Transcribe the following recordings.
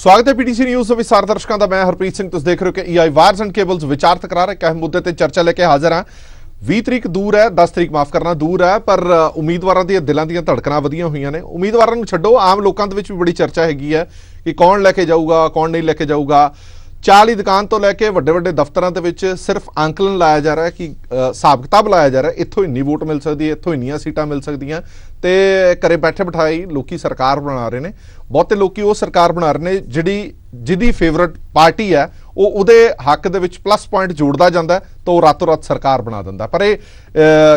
स्वागत है PTC news ਦੇ ਵਿਚਾਰ ਦਰਸ਼ਕਾਂ ਦਾ। ਮੈਂ ਹਰਪ੍ਰੀਤ ਸਿੰਘ। ਤੁਸੀਂ ਦੇਖ ਰਹੇ ਹੋ ਕਿ ईआई वार्स एंड केबल्स विचार तकरार एक अहम मुद्दे ਤੇ चर्चा लेके हाजिर हाँ। 20 ਤਰੀਕ दूर है, 10 ਤਰੀਕ माफ करना दूर है, पर उम्मीदवारों ਦੀਆਂ ਦਿਲਾਂ ਦੀਆਂ ਧੜਕਣਾਂ ਵਧੀਆਂ ਹੋਈਆਂ ਨੇ। ਉਮੀਦਵਾਰਾਂ ਨੂੰ ਛੱਡੋ, ਆਮ ਲੋਕਾਂ ਦੇ ਵਿੱਚ ਵੀ ਬੜੀ ਚਰਚਾ ਹੈਗੀ ਹੈ ਕਿ ਕੌਣ ਲੈ ਕੇ ਜਾਊਗਾ, ਕੌਣ ਨਹੀਂ ਲੈ ਕੇ ਜਾਊਗਾ। ਚਾਹ ਦੀ ਦੁਕਾਨ ਤੋਂ ਲੈ ਕੇ ਵੱਡੇ ਵੱਡੇ ਦਫ਼ਤਰਾਂ ਦੇ ਵਿੱਚ ਸਿਰਫ ਅੰਕਲਨ ਲਾਇਆ ਜਾ ਰਿਹਾ ਕਿ ਹਿਸਾਬ ਕਿਤਾਬ ਲਾਇਆ ਜਾ ਰਿਹਾ, ਇੱਥੋਂ ਇੰਨੀ ਵੋਟ ਮਿਲ ਸਕਦੀ ਹੈ, ਇੱਥੋਂ ਇੰਨੀਆਂ ਸੀਟਾਂ ਮਿਲ ਸਕਦੀਆਂ, ਤੇ ਘਰੇ ਬੈਠੇ ਬਿਠਾਈ ਲੋਕੀ ਸਰਕਾਰ ਬਣਾ ਰਹੇ ਨੇ। ਬਹੁਤੇ ਲੋਕੀ ਉਹ ਸਰਕਾਰ ਬਣਾ ਰਹੇ ਨੇ ਜਿਹਦੀ ਫੇਵਰਟ ਪਾਰਟੀ ਹੈ ਉਹ ਉਹਦੇ ਹੱਕ ਦੇ ਵਿੱਚ ਪਲੱਸ ਪੁਆਇੰਟ ਜੋੜਦਾ ਜਾਂਦਾ ਤਾਂ ਉਹ ਰਾਤੋਂ ਰਾਤ ਸਰਕਾਰ ਬਣਾ ਦਿੰਦਾ। ਪਰ ਇਹ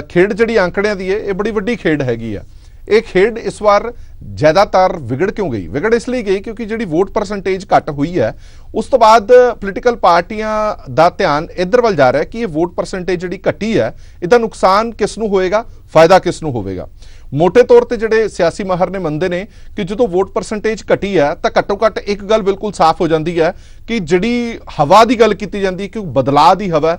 ਖੇਡ ਜਿਹੜੀ ਅੰਕੜਿਆਂ ਦੀ ਹੈ ਇਹ ਬੜੀ ਵੱਡੀ ਖੇਡ ਹੈਗੀ ਆ। ਇਹ ਖੇਡ ਇਸ ਵਾਰ ਜ਼ਿਆਦਾਤਰ ਵਿਗੜ ਕਿਉਂ ਗਈ? ਵਿਗੜ ਇਸ ਲਈ ਗਈ ਕਿਉਂਕਿ ਜਿਹੜੀ ਵੋਟ ਪਰਸੈਂਟੇਜ ਘੱਟ ਹੋਈ ਹੈ ਉਸ ਤੋਂ ਬਾਅਦ ਪੋਲੀਟੀਕਲ ਪਾਰਟੀਆਂ ਦਾ ਧਿਆਨ ਇੱਧਰ ਵੱਲ ਜਾ ਰਿਹਾ ਕਿ ਇਹ ਵੋਟ ਪਰਸੈਂਟੇਜ ਜਿਹੜੀ ਘਟੀ ਹੈ ਇਹਦਾ ਨੁਕਸਾਨ ਕਿਸ ਨੂੰ ਹੋਏਗਾ, ਫਾਇਦਾ ਕਿਸ ਨੂੰ ਹੋਵੇਗਾ। ਮੋਟੇ ਤੌਰ ਤੇ ਜਿਹੜੇ ਸਿਆਸੀ ਮਾਹਰ ਨੇ ਮੰਨਦੇ ਨੇ ਕਿ ਜਦੋਂ ਵੋਟ ਪਰਸੈਂਟੇਜ ਘਟੀ ਹੈ ਤਾਂ ਘੱਟੋ ਘੱਟ ਇੱਕ ਗੱਲ ਬਿਲਕੁਲ ਸਾਫ਼ ਹੋ ਜਾਂਦੀ ਹੈ ਕਿ ਜਿਹੜੀ ਹਵਾ ਦੀ ਗੱਲ ਕੀਤੀ ਜਾਂਦੀ ਕਿ ਬਦਲਾਅ ਦੀ ਹਵਾ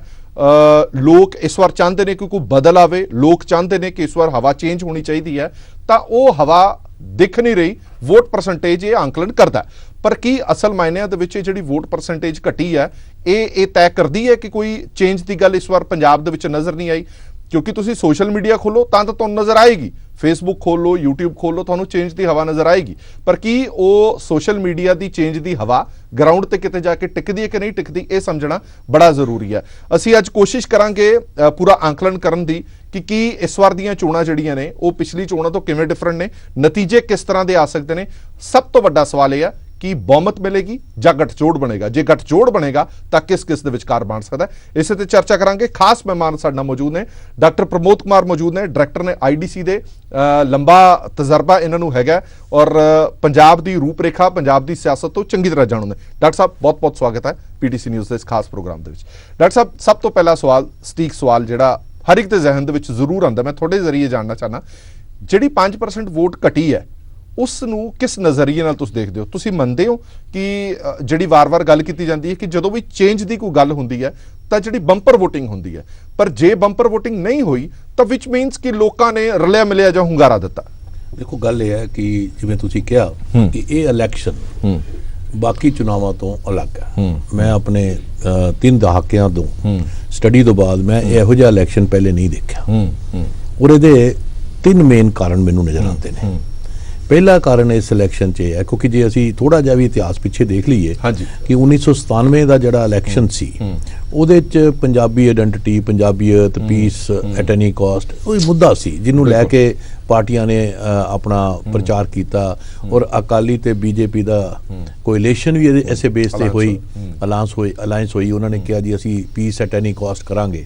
ਲੋਕ ਇਸ ਵਾਰ ਚਾਹੁੰਦੇ ਨੇ ਕਿ ਕੋਈ ਬਦਲ ਆਵੇ। ਲੋਕ ਚਾਹੁੰਦੇ ਨੇ ਕਿ ਇਸ ਵਾਰ ਹਵਾ ਚੇਂਜ ਹੋਣੀ ਚਾਹੀਦੀ ਹੈ, ਤਾਂ ਉਹ ਹਵਾ ਦਿਖ ਨਹੀਂ ਰਹੀ। ਵੋਟ ਪਰਸੈਂਟੇਜ ਇਹ ਆਂਕਲਨ ਕਰਦਾ, ਪਰ ਕੀ ਅਸਲ ਮਾਇਨਿਆਂ ਦੇ ਵਿੱਚ ਜਿਹੜੀ ਵੋਟ ਪਰਸੈਂਟੇਜ ਘਟੀ ਹੈ ਇਹ ਤੈਅ ਕਰਦੀ ਹੈ ਕਿ ਕੋਈ ਚੇਂਜ ਦੀ ਗੱਲ ਇਸ ਵਾਰ ਪੰਜਾਬ ਦੇ ਵਿੱਚ ਨਜ਼ਰ ਨਹੀਂ ਆਈ? ਕਿਉਂਕਿ ਤੁਸੀਂ ਸੋਸ਼ਲ ਮੀਡੀਆ ਖੋਲੋ ਤਾਂ ਤੁਹਾਨੂੰ ਨਜ਼ਰ ਆਏਗੀ, ਫੇਸਬੁੱਕ ਖੋਲੋ, YouTube ਖੋਲੋ, ਤੁਹਾਨੂੰ ਚੇਂਜ ਦੀ ਹਵਾ ਨਜ਼ਰ ਆਏਗੀ। ਪਰ ਕੀ ਉਹ ਸੋਸ਼ਲ ਮੀਡੀਆ ਦੀ ਚੇਂਜ ਦੀ ਹਵਾ ਗਰਾਊਂਡ ਤੇ ਕਿਤੇ ਜਾ ਕੇ ਟਿਕਦੀ ਹੈ ਕਿ ਨਹੀਂ ਟਿਕਦੀ, ਇਹ ਸਮਝਣਾ ਬੜਾ ਜ਼ਰੂਰੀ ਹੈ। ਅਸੀਂ ਅੱਜ ਕੋਸ਼ਿਸ਼ ਕਰਾਂਗੇ ਪੂਰਾ ਆਂਕਲਨ ਕਰਨ ਦੀ ਕਿ ਕੀ ਇਸ ਵਾਰ ਦੀਆਂ ਚੋਣਾਂ ਜਿਹੜੀਆਂ ਨੇ ਉਹ ਪਿਛਲੀ ਚੋਣਾਂ ਤੋਂ ਕਿਵੇਂ ਡਿਫਰੈਂਟ ਨੇ, ਨਤੀਜੇ ਕਿਸ ਤਰ੍ਹਾਂ ਦੇ ਆ ਸਕਦੇ ਨੇ। ਸਭ ਤੋਂ ਵੱਡਾ ਸਵਾਲ ਇਹ ਹੈ ਕਿ ਬਹੁਮਤ ਮਿਲੇਗੀ ਜਾਂ ਗੱਠਜੋੜ ਬਣੇਗਾ। ਜੇ ਗੱਠਜੋੜ ਬਣੇਗਾ ਤਾਂ ਕਿਸ ਦੇ ਵਿਚਕਾਰ ਬਣ ਸਕਦਾ, ਇਸੇ ਤੇ ਚਰਚਾ ਕਰਾਂਗੇ। ਖਾਸ ਮਹਿਮਾਨ ਸਾਡੇ ਨਾਲ ਮੌਜੂਦ ਨੇ, ਡਾਕਟਰ ਪ੍ਰਮੋਦ ਕੁਮਾਰ ਮੌਜੂਦ ਨੇ, ਡਾਇਰੈਕਟਰ ਨੇ IDC ਦੇ। ਲੰਬਾ ਤਜਰਬਾ ਇਹਨਾਂ ਨੂੰ ਹੈਗਾ ਔਰ ਪੰਜਾਬ ਦੀ ਰੂਪਰੇਖਾ, ਪੰਜਾਬ ਦੀ ਸਿਆਸਤ ਤੋਂ ਚੰਗੀ ਤਰ੍ਹਾਂ ਜਾਣੂ ਨੇ। ਡਾਕਟਰ ਸਾਹਿਬ ਬਹੁਤ ਬਹੁਤ ਸਵਾਗਤ ਹੈ PTC ਨਿਊਜ਼ ਦੇ ਇਸ ਖਾਸ ਪ੍ਰੋਗਰਾਮ ਦੇ ਵਿੱਚ। ਡਾਕਟਰ ਸਾਹਿਬ, ਸਭ ਤੋਂ ਪਹਿਲਾ ਸਵਾਲ, ਸਟੀਕ ਸਵਾਲ ਜਿਹੜਾ ਹਰ ਇੱਕ ਦੇ ਜ਼ਿਹਨ ਦੇ ਵਿੱਚ ਜ਼ਰੂਰ ਆਉਂਦਾ, ਮੈਂ ਤੁਹਾਡੇ ਜ਼ਰੀਏ ਜਾਣਨਾ ਚਾਹਨਾ, ਜਿਹੜੀ 5% ਵੋਟ ਘਟੀ ਹੈ ਉਸ ਨੂੰ ਕਿਸ ਨਜ਼ਰੀਏ ਨਾਲ ਤੁਸੀਂ ਦੇਖਦੇ ਹੋ? ਤੁਸੀਂ ਮੰਨਦੇ ਹੋ ਕਿ ਜਿਹੜੀ ਵਾਰ-ਵਾਰ ਗੱਲ ਕੀਤੀ ਜਾਂਦੀ ਹੈ ਕਿ ਜਦੋਂ ਵੀ ਚੇਂਜ ਦੀ ਕੋਈ ਗੱਲ ਹੁੰਦੀ ਹੈ ਤਾਂ ਜਿਹੜੀ ਬੰਪਰ ਵੋਟਿੰਗ ਹੁੰਦੀ ਹੈ, ਪਰ ਜੇ ਬੰਪਰ ਵੋਟਿੰਗ ਨਹੀਂ ਹੋਈ ਤਾਂ ਵਿਚ ਮੀਨਸ ਕਿ ਲੋਕਾਂ ਨੇ ਰਲਿਆ ਮਿਲਿਆ ਜਾਂ ਹੁੰਗਾਰਾ ਦਿੱਤਾ? ਦੇਖੋ, ਗੱਲ ਇਹ ਹੈ ਕਿ ਜਿਵੇਂ ਤੁਸੀਂ ਕਿਹਾ ਕਿ ਇਹ ਇਲੈਕਸ਼ਨ ਬਾਕੀ ਚੁਣਾਵਾਂ ਤੋਂ ਅਲੱਗ ਹੈ। ਮੈਂ ਆਪਣੇ 3 ਦਹਾਕਿਆਂ ਤੋਂ ਸਟੱਡੀ ਤੋਂ ਬਾਅਦ ਮੈਂ ਇਹੋ ਜਿਹਾ ਇਲੈਕਸ਼ਨ ਪਹਿਲੇ ਨਹੀਂ ਦੇਖਿਆ ਔਰ ਇਹਦੇ 3 ਮੇਨ ਕਾਰਨ ਮੈਨੂੰ ਨਜ਼ਰ ਆਉਂਦੇ ਨੇ। ਪਹਿਲਾ ਕਾਰਨ ਇਸ ਇਲੈਕਸ਼ਨ 'ਚ ਇਹ ਹੈ ਕਿਉਂਕਿ ਜੇ ਅਸੀਂ ਥੋੜਾ ਜਿਹਾ ਵੀ ਇਤਿਹਾਸ ਪਿੱਛੇ ਦੇਖ ਲਈਏ ਕਿ 1997 ਦਾ ਜਿਹੜਾ ਇਲੈਕਸ਼ਨ ਸੀ ਉਹਦੇ 'ਚ ਪੰਜਾਬੀ ਆਇਡੈਂਟੀਟੀ, ਪੰਜਾਬੀਅਤ, ਪੀਸ ਐਟ ਐਨੀ ਕਾਸਟ ਉਹ ਮੁੱਦਾ ਸੀ ਜਿਹਨੂੰ ਲੈ ਕੇ ਪਾਰਟੀਆਂ ਨੇ ਆਪਣਾ ਪ੍ਰਚਾਰ ਕੀਤਾ ਔਰ ਅਕਾਲੀ ਤੇ BJP ਦਾ ਕੋਅਲੀਸ਼ਨ ਵੀ ਐਸੇ ਬੇਸ ਤੇ ਹੋਈ, ਅਲਾਇੰਸ ਹੋਈ। ਉਹਨਾਂ ਨੇ ਕਿਹਾ ਜੀ ਅਸੀਂ ਪੀਸ ਐਟ ਐਨੀ ਕਾਸਟ ਕਰਾਂਗੇ।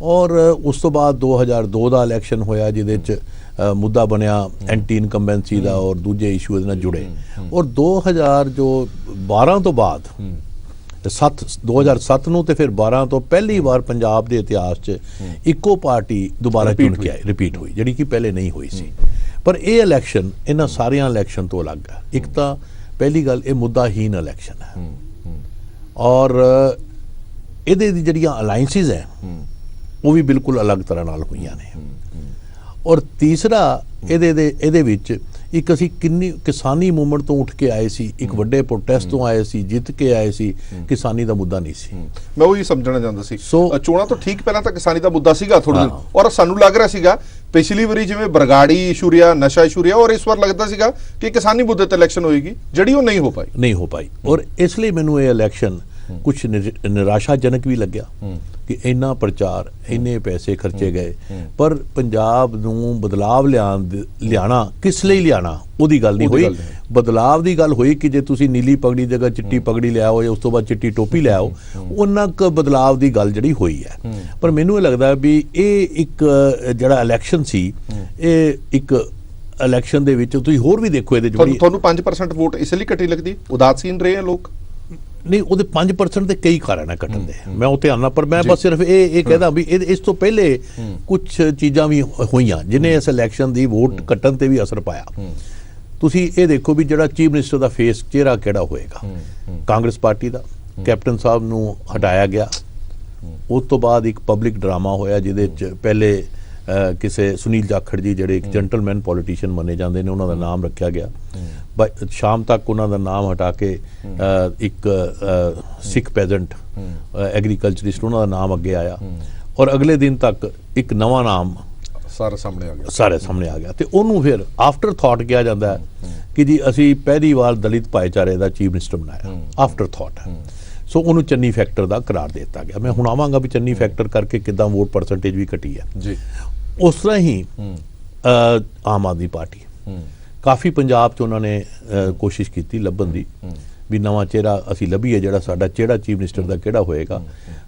ਔਰ ਉਸ ਤੋਂ ਬਾਅਦ 2002 ਦਾ ਇਲੈਕਸ਼ਨ ਹੋਇਆ ਜਿਹਦੇ 'ਚ ਮੁੱਦਾ ਬਣਿਆ ਐਂਟੀ ਇਨਕੰਬੈਂਸੀ ਦਾ ਔਰ ਦੂਜੇ ਇਸ਼ੂ ਇਹਦੇ ਨਾਲ ਜੁੜੇ। ਔਰ 2012 ਤੋਂ ਬਾਅਦ 2007 ਨੂੰ ਤੇ ਫਿਰ 12 ਤੋਂ ਪਹਿਲੀ ਵਾਰ ਪੰਜਾਬ ਦੇ ਇਤਿਹਾਸ 'ਚ ਇੱਕੋ ਪਾਰਟੀ ਦੁਬਾਰਾ ਚੁਣ ਕੇ ਆਈ, ਰਿਪੀਟ ਹੋਈ, ਜਿਹੜੀ ਕਿ ਪਹਿਲੇ ਨਹੀਂ ਹੋਈ ਸੀ। ਪਰ ਇਹ ਇਲੈਕਸ਼ਨ ਇਹਨਾਂ ਸਾਰੀਆਂ ਇਲੈਕਸ਼ਨ ਤੋਂ ਅਲੱਗ ਹੈ। ਇੱਕ ਤਾਂ ਪਹਿਲੀ ਗੱਲ, ਇਹ ਮੁੱਦਾਹੀਨ ਇਲੈਕਸ਼ਨ ਹੈ ਔਰ ਇਹਦੇ ਦੀ ਜਿਹੜੀਆਂ ਅਲਾਇੰਸਿਸ ਹੈ ਉਹ ਵੀ ਬਿਲਕੁਲ ਅਲੱਗ ਤਰ੍ਹਾਂ ਨਾਲ ਹੋਈਆਂ ਨੇ। ਔਰ ਤੀਸਰਾ, ਇਹਦੇ ਵਿੱਚ ਇੱਕ ਅਸੀਂ ਕਿੰਨੀ ਕਿਸਾਨੀ ਮੂਵਮੈਂਟ ਤੋਂ ਉੱਠ ਕੇ ਆਏ ਸੀ, ਇੱਕ ਵੱਡੇ ਪ੍ਰੋਟੈਸਟ ਤੋਂ ਆਏ ਸੀ, ਜਿੱਤ ਕੇ ਆਏ ਸੀ, ਕਿਸਾਨੀ ਦਾ ਮੁੱਦਾ ਨਹੀਂ ਸੀ। ਮੈਂ ਉਹੀ ਸਮਝਣਾ ਚਾਹੁੰਦਾ ਸੀ। ਚੋਣਾਂ ਤੋਂ ਠੀਕ ਪਹਿਲਾਂ ਤਾਂ ਕਿਸਾਨੀ ਦਾ ਮੁੱਦਾ ਸੀਗਾ ਥੋੜਾ ਦਿਨ, ਔਰ ਸਾਨੂੰ ਲੱਗ ਰਿਹਾ ਸੀਗਾ ਪਿਛਲੀ ਵਾਰੀ ਜਿਵੇਂ ਬਰਗਾੜੀ ਇਸ਼ੂ ਰਿਹਾ, ਨਸ਼ਾ ਇਸ਼ੂ ਰਿਹਾ, ਔਰ ਇਸ ਵਾਰ ਲੱਗਦਾ ਸੀਗਾ ਕਿ ਕਿਸਾਨੀ ਮੁੱਦੇ ਤੇ ਇਲੈਕਸ਼ਨ ਹੋਏਗੀ, ਜਿਹੜੀ ਉਹ ਨਹੀਂ ਹੋ ਪਾਈ। ਔਰ ਇਸ ਲਈ ਮੈਨੂੰ ਇਹ ਇਲੈਕਸ਼ਨ ਕੁਛ ਨਿਰਾਸ਼ਾਜਨਕ ਵੀ ਲੱਗਿਆ ਕਿ ਇੰਨਾ ਪ੍ਰਚਾਰ, ਇੰਨੇ ਪੈਸੇ ਖਰਚੇ ਗਏ, ਪਰ ਪੰਜਾਬ ਨੂੰ ਬਦਲਾਵ ਲਿਆਣਾ ਕਿਸ ਲਈ ਲਿਆਣਾ ਉਹਦੀ ਗੱਲ ਨਹੀਂ ਹੋਈ। ਬਦਲਾਵ ਦੀ ਗੱਲ ਹੋਈ ਕਿ ਜੇ ਤੁਸੀਂ ਨੀਲੀ ਪਗੜੀ ਦੀ ਜਗ੍ਹਾ ਚਿੱਟੀ ਪਗੜੀ ਲੈ ਆਓ ਜਾਂ ਉਸ ਤੋਂ ਬਾਅਦ ਚਿੱਟੀ ਟੋਪੀ ਲੈ ਆਓ, ਉਹਨਾਂ ਕੁ ਬਦਲਾਵ ਦੀ ਗੱਲ ਜਿਹੜੀ ਹੋਈ ਹੈ। ਪਰ ਮੈਨੂੰ ਇਹ ਲੱਗਦਾ ਵੀ ਇਹ ਇੱਕ ਜਿਹੜਾ ਇਲੈਕਸ਼ਨ ਸੀ, ਇਹ ਇੱਕ ਇਲੈਕਸ਼ਨ ਦੇ ਵਿੱਚ ਤੁਸੀਂ ਹੋਰ ਵੀ ਦੇਖੋ ਇਹਦੇ ਤੁਹਾਨੂੰ 5% ਵੋਟ ਇਸ ਲਈ ਘਟੀ ਲੱਗਦੀ? ਉਦਾਸੀਨ ਰਹੇ ਆ ਲੋਕ? ਨਹੀਂ, ਉਹਦੇ 5% ਦੇ ਕਈ ਕਾਰਨ ਹੈ ਘਟਣ ਦੇ, ਮੈਂ ਉੱਥੇ ਆਉਣਾ। ਪਰ ਮੈਂ ਬਸ ਸਿਰਫ ਇਹ ਕਹਿੰਦਾ ਵੀ ਇਸ ਤੋਂ ਪਹਿਲੇ ਕੁਝ ਚੀਜ਼ਾਂ ਵੀ ਹੋਈਆਂ ਜਿਹਨੇ ਇਸ ਇਲੈਕਸ਼ਨ ਦੀ ਵੋਟ ਘਟਣ ਤੇ ਵੀ ਅਸਰ ਪਾਇਆ। ਤੁਸੀਂ ਇਹ ਦੇਖੋ ਵੀ ਜਿਹੜਾ ਚੀਫ ਮਿਨਿਸਟਰ ਦਾ ਫੇਸ ਚਿਹਰਾ ਕਿਹੜਾ ਹੋਏਗਾ। ਕਾਂਗਰਸ ਪਾਰਟੀ ਦਾ ਕੈਪਟਨ ਸਾਹਿਬ ਨੂੰ ਹਟਾਇਆ ਗਿਆ, ਉਸ ਤੋਂ ਬਾਅਦ ਇੱਕ ਪਬਲਿਕ ਡਰਾਮਾ ਹੋਇਆ ਜਿਹਦੇ 'ਚ ਪਹਿਲੇ ਕਿਸੇ ਸੁਨੀਲ ਜਾਖੜ ਜੀ ਜਿਹੜੇ ਇੱਕ ਜੈਂਟਲਮੈਨ ਪੋਲੀਟੀਸ਼ੀਅਨ ਮੰਨੇ ਜਾਂਦੇ ਨੇ, ਉਹਨਾਂ ਦਾ ਨਾਮ ਰੱਖਿਆ ਗਿਆ। ਸ਼ਾਮ ਤੱਕ ਉਹਨਾਂ ਦਾ ਨਾਮ ਹਟਾ ਕੇ ਇੱਕ ਸਿੱਖ ਪੈਜ਼ੈਂਟ ਐਗਰੀਕਲਚਰਿਸਟ ਉਹਨਾਂ ਦਾ ਨਾਮ ਅੱਗੇ ਆਇਆ, ਔਰ ਅਗਲੇ ਦਿਨ ਤੱਕ ਇੱਕ ਨਵਾਂ ਨਾਮ ਸਾਰੇ ਸਾਹਮਣੇ ਆ ਗਿਆ। ਤੇ ਉਹਨੂੰ ਫਿਰ ਆਫਟਰ ਥਾਟ ਕਿਹਾ ਜਾਂਦਾ ਹੈ ਕਿ ਜੀ ਅਸੀਂ ਪਹਿਲੀ ਵਾਰ ਦਲਿਤ ਭਾਈਚਾਰੇ ਦਾ ਚੀਫ ਮਿਨਿਸਟਰ ਬਣਾਇਆ, ਆਫਟਰ ਥਾਟ। ਸੋ ਉਹਨੂੰ ਚੰਨੀ ਫੈਕਟਰ ਦਾ ਕਰਾਰ ਦੇ ਦਿੱਤਾ ਗਿਆ। ਮੈਂ ਹੁਣ ਆਵਾਂਗਾ ਵੀ ਚੰਨੀ ਫੈਕਟਰ ਕਰਕੇ ਕਿੱਦਾਂ ਵੋਟ ਪਰਸੈਂਟੇਜ ਵੀ ਘਟੀ ਹੈ ਜੀ। ਉਸ ਤਰ੍ਹਾਂ ਹੀ ਆਮ ਆਦਮੀ ਪਾਰਟੀ ਕਾਫੀ ਪੰਜਾਬ 'ਚ ਉਹਨਾਂ ਨੇ ਕੋਸ਼ਿਸ਼ ਕੀਤੀ ਲੱਭਣ ਦੀ ਵੀ ਨਵਾਂ ਚਿਹਰਾ ਅਸੀਂ ਲੱਭੀਏ, ਜਿਹੜਾ ਸਾਡਾ ਚਿਹਰਾ ਚੀਫ ਮਿਨਿਸਟਰ ਦਾ ਕਿਹੜਾ ਹੋਏਗਾ,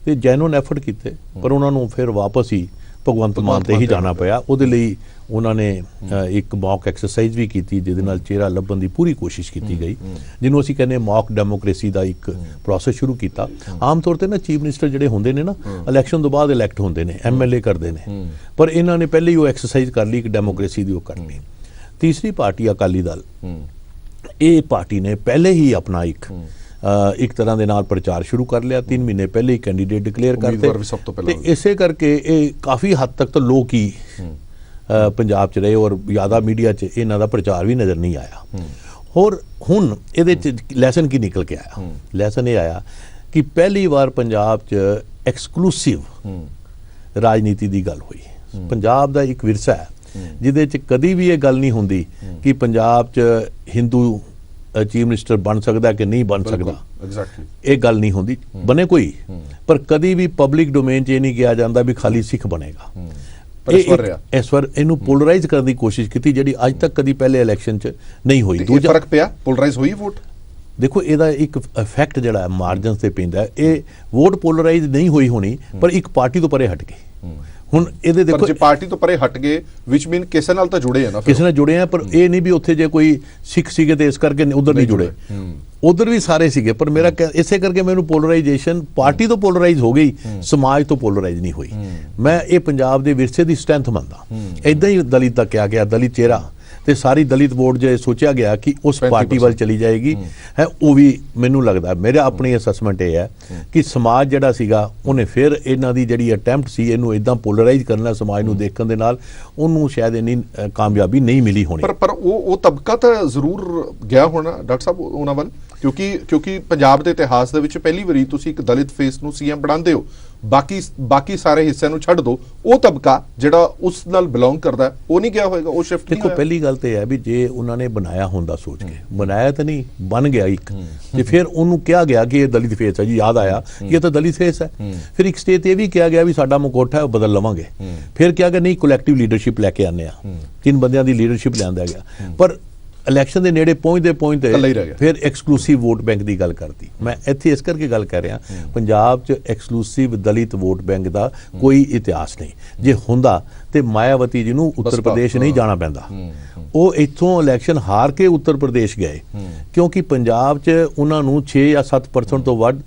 ਤੇ ਜੈਨੂਨ ਐਫਰਟ ਕੀਤੇ, ਪਰ ਉਹਨਾਂ ਨੂੰ ਫਿਰ ਵਾਪਸ ਹੀ ਭਗਵੰਤ ਮਾਨ ਤੇ ਹੀ ਜਾਣਾ ਪਿਆ। ਉਹਦੇ ਲਈ ਉਹਨਾਂ ਨੇ ਇੱਕ ਮੌਕ ਐਕਸਰਸਾਈਜ਼ ਵੀ ਕੀਤੀ, ਜਿਹਦੇ ਨਾਲ ਚਿਹਰਾ ਲੱਭਣ ਦੀ ਪੂਰੀ ਕੋਸ਼ਿਸ਼ ਕੀਤੀ ਗਈ, ਜਿਹਨੂੰ ਅਸੀਂ ਕਹਿੰਦੇ ਮੌਕ ਡੈਮੋਕ੍ਰੇਸੀ ਦਾ ਇੱਕ ਪ੍ਰੋਸੈਸ ਸ਼ੁਰੂ ਕੀਤਾ। ਆਮ ਤੌਰ ਤੇ ਨਾ ਚੀਫ ਮਿਨਿਸਟਰ ਜਿਹੜੇ ਹੁੰਦੇ ਨੇ ਨਾ, ਇਲੈਕਸ਼ਨ ਤੋਂ ਬਾਅਦ ਇਲੈਕਟ ਹੁੰਦੇ ਨੇ, MLA ਕਰਦੇ ਨੇ, ਪਰ ਇਹਨਾਂ ਨੇ ਪਹਿਲੇ ਹੀ ਉਹ ਐਕਸਰਸਾਈਜ਼ ਕਰ ਲਈ, ਇੱਕ ਡੈਮੋਕ੍ਰੇਸੀ ਦੀ ਉਹ ਕਰ ਲਈ। ਤੀਸਰੀ ਪਾਰਟੀ ਅਕਾਲੀ ਦਲ, ਇਹ ਪਾਰਟੀ ਨੇ ਪਹਿਲੇ ਹੀ ਆਪਣਾ ਇੱਕ ਤਰ੍ਹਾਂ ਦੇ ਨਾਲ ਪ੍ਰਚਾਰ ਸ਼ੁਰੂ ਕਰ ਲਿਆ, 3 ਮਹੀਨੇ ਪਹਿਲੇ ਹੀ ਕੈਂਡੀਡੇਟ ਡਿਕਲੇਅਰ ਕਰਤੇ, ਤੇ ਇਸੇ ਕਰਕੇ ਇਹ ਕਾਫੀ ਹੱਦ ਤੱਕ ਤਾਂ ਲੋਕ ਹੀ ਪੰਜਾਬ 'ਚ ਰਹੇ, ਔਰ ਜ਼ਿਆਦਾ ਮੀਡੀਆ 'ਚ ਇਹਨਾਂ ਦਾ ਪ੍ਰਚਾਰ ਵੀ ਨਜ਼ਰ ਨਹੀਂ ਆਇਆ। ਹੋਰ ਹੁਣ ਇਹਦੇ 'ਚ ਲੈਸਨ ਕੀ ਨਿਕਲ ਕੇ ਆਇਆ? ਲੈਸਨ ਇਹ ਆਇਆ ਕਿ ਪਹਿਲੀ ਵਾਰ ਪੰਜਾਬ 'ਚ ਐਕਸਕਲੂਸਿਵ ਰਾਜਨੀਤੀ ਦੀ ਗੱਲ ਹੋਈ। ਪੰਜਾਬ ਦਾ ਇੱਕ ਵਿਰਸਾ ਹੈ ਜਿਹਦੇ 'ਚ ਕਦੀ ਵੀ ਇਹ ਗੱਲ ਨਹੀਂ ਹੁੰਦੀ ਕਿ ਪੰਜਾਬ 'ਚ ਹਿੰਦੂ ਚੀਫ ਮਿਨਿਸਟਰ ਬਣ ਸਕਦਾ ਕਿ ਨਹੀਂ ਬਣ ਸਕਦਾ, ਇਹ ਗੱਲ ਨਹੀਂ ਹੁੰਦੀ, ਬਣੇ ਕੋਈ, ਪਰ ਕਦੀ ਵੀ ਪਬਲਿਕ ਡੋਮੇਨ 'ਚ ਇਹ ਨਹੀਂ ਕਿਹਾ ਜਾਂਦਾ ਵੀ ਖਾਲੀ ਸਿੱਖ ਬਣੇਗਾ। ਇਸ ਵਾਰ ਇਹਨੂੰ ਪੋਲਰਾਈਜ਼ ਕਰਨ ਦੀ ਕੋਸ਼ਿਸ਼ ਕੀਤੀ, ਜਿਹੜੀ ਅੱਜ ਤੱਕ ਕਦੀ ਪਹਿਲੇ ਇਲੈਕਸ਼ਨ 'ਚ ਨਹੀਂ ਹੋਈ। ਦੂਜਾ ਫਰਕ ਪਿਆ, ਪੋਲਰਾਈਜ਼ ਹੋਈ ਵੋਟ। ਦੇਖੋ ਇਹਦਾ ਇੱਕ ਇਫੈਕਟ ਜਿਹੜਾ ਮਾਰਜਨਸ ਤੇ ਪੈਂਦਾ, ਇਹ ਵੋਟ ਪੋਲਰਾਈਜ਼ ਨਹੀਂ ਹੋਈ ਹੋਣੀ, ਪਰ ਇੱਕ ਪਾਰਟੀ ਤੋਂ ਪਰੇ ਹਟ ਗਈ। ਹੁਣ ਇਹਦੇ ਦੇਖੋ, ਜੇ ਪਾਰਟੀ ਤੋਂ ਪਰੇ ਹਟ ਗਏ ਵਿਚ ਮੀਨ ਕਿਸੇ ਨਾਲ ਤਾਂ ਜੁੜੇ ਆ ਨਾ, ਕਿਸੇ ਨਾਲ ਜੁੜੇ ਆ, ਪਰ ਇਹ ਨਹੀਂ ਵੀ ਉੱਥੇ ਜੇ ਕੋਈ ਸਿੱਖ ਸੀਗੇ ਤੇ ਇਸ ਕਰਕੇ ਉਧਰ ਨਹੀਂ ਜੁੜੇ, ਉਧਰ ਵੀ ਸਾਰੇ ਸੀਗੇ। ਪਰ ਮੇਰਾ ਇਸੇ ਕਰਕੇ ਮੈਨੂੰ ਪੋਲਰਾਈਜੇਸ਼ਨ ਪਾਰਟੀ ਤੋਂ ਪੋਲਰਾਈਜ਼ ਹੋ ਗਈ, ਸਮਾਜ ਤੋਂ ਪੋਲਰਾਈਜ਼ ਨਹੀਂ ਹੋਈ। ਮੈਂ ਇਹ ਪੰਜਾਬ ਦੇ ਵਿਰਸੇ ਦੀ ਸਟਰੈਂਥ ਮੰਨਦਾ। ਇਦਾਂ ਹੀ ਦਲਿਤ ਦਾ ਕਿਹਾ ਗਿਆ, ਦਲਿਤ ਚਿਹਰਾ, ਤੇ ਸਾਰੀ ਦਲਿਤ ਵੋਟ ਜੇ ਸੋਚਿਆ ਗਿਆ ਕਿ ਉਸ ਪਾਰਟੀ ਵੱਲ ਚਲੀ ਜਾਏਗੀ ਹੈ, ਉਹ ਵੀ ਮੈਨੂੰ ਲੱਗਦਾ, ਮੇਰਾ ਆਪਣੀ ਅਸੈਸਮੈਂਟ ਇਹ ਹੈ ਕਿ ਸਮਾਜ ਜਿਹੜਾ ਸੀਗਾ ਉਹਨੇ ਫਿਰ ਇਹਨਾਂ ਦੀ ਜਿਹੜੀ ਅਟੈਂਪਟ ਸੀ ਇਹਨੂੰ ਇਦਾਂ ਪੋਲਰਾਈਜ਼ ਕਰਨਾ ਸਮਾਜ ਨੂੰ ਦੇਖਣ ਦੇ ਨਾਲ, ਉਹਨੂੰ ਸ਼ਾਇਦ ਇੰਨੀ ਕਾਮਯਾਬੀ ਨਹੀਂ ਮਿਲੀ ਹੋਣੀ। ਪਰ ਉਹ ਤਬਕਾ ਤਾਂ ਜ਼ਰੂਰ ਗਿਆ ਹੋਣਾ ਡਾਕਟਰ ਸਾਹਿਬ ਉਹਨਾਂ ਵੱਲ, ਕਿਉਂਕਿ ਪੰਜਾਬ ਦੇ ਇਤਿਹਾਸ ਦੇ ਵਿੱਚ ਪਹਿਲੀ ਵਾਰੀ ਤੁਸੀਂ ਇੱਕ ਦਲਿਤ ਫੇਸ ਨੂੰ CM ਬਣਾਉਂਦੇ ਹੋ, ਬਾਕੀ ਸਾਰੇ ਹਿੱਸਿਆਂ ਨੂੰ ਛੱਡ ਦਿਓ, ਉਹ ਤਬਕਾ ਜਿਹੜਾ ਉਸ ਨਾਲ ਬਿਲੋਂਗ ਕਰਦਾ ਉਹ ਨਹੀਂ ਗਿਆ ਹੋਏਗਾ, ਉਹ ਸ਼ਿਫਟ ਨਹੀਂ ਹੋਇਆ। ਦੇਖੋ ਪਹਿਲੀ ਗੱਲ ਤੇ ਹੈ ਵੀ ਜੇ ਉਹਨਾਂ ਨੇ ਬਣਾਇਆ ਹੁੰਦਾ, ਸੋਚ ਕੇ ਬਣਾਇਆ ਤਾਂ ਨਹੀਂ, ਬਣ ਗਿਆ ਇੱਕ, ਤੇ ਫਿਰ ਉਹਨੂੰ ਕਿਹਾ ਗਿਆ ਕਿ ਇਹ ਦਲਿਤ ਫੇਸ ਹੈ ਜੀ, ਯਾਦ ਆਇਆ ਕਿ ਇਹ ਤਾਂ ਦਲਿਤ ਫੇਸ ਹੈ। ਫਿਰ ਇੱਕ ਸਟੇਜ ਤੇ ਇਹ ਵੀ ਕਿਹਾ ਗਿਆ ਵੀ ਸਾਡਾ ਮੁਕੋਟਾ ਹੈ ਉਹ ਬਦਲ ਲਵਾਂਗੇ, ਫਿਰ ਕਿਹਾ ਗਿਆ ਨਹੀਂ ਕਲੈਕਟਿਵ ਲੀਡਰਸ਼ਿਪ ਲੈ ਕੇ ਆਉਂਦੇ ਆ, 3 ਬੰਦਿਆਂ ਦੀ ਲੀਡਰਸ਼ਿਪ ਲਿਆਂਦਾ ਗਿਆ। ਪਰ ਇਲੈਕਸ਼ਨ ਦੇ ਨੇੜੇ ਪਹੁੰਚਦੇ ਫਿਰ ਐਕਸਕਲੂਸਿਵ ਵੋਟ ਬੈਂਕ ਦੀ ਗੱਲ ਕਰਤੀ। ਮੈਂ ਇੱਥੇ ਇਸ ਕਰਕੇ ਗੱਲ ਕਰ ਰਿਹਾ, ਪੰਜਾਬ 'ਚ ਐਕਸਕਲੂਸਿਵ ਦਲਿਤ ਵੋਟ ਬੈਂਕ ਦਾ ਕੋਈ ਇਤਿਹਾਸ ਨਹੀਂ। ਜੇ ਹੁੰਦਾ ਤੇ ਮਾਇਆਵਤੀ ਜੀ ਨੂੰ ਉੱਤਰ ਪ੍ਰਦੇਸ਼ ਨਹੀਂ ਜਾਣਾ ਪੈਂਦਾ, ਉਹ ਇੱਥੋਂ ਇਲੈਕਸ਼ਨ ਹਾਰ ਕੇ ਉੱਤਰ ਪ੍ਰਦੇਸ਼ ਗਏ, ਕਿਉਂਕਿ ਪੰਜਾਬ 'ਚ ਉਹਨਾਂ ਨੂੰ 6 ਜਾਂ 7% ਤੋਂ ਵੱਧ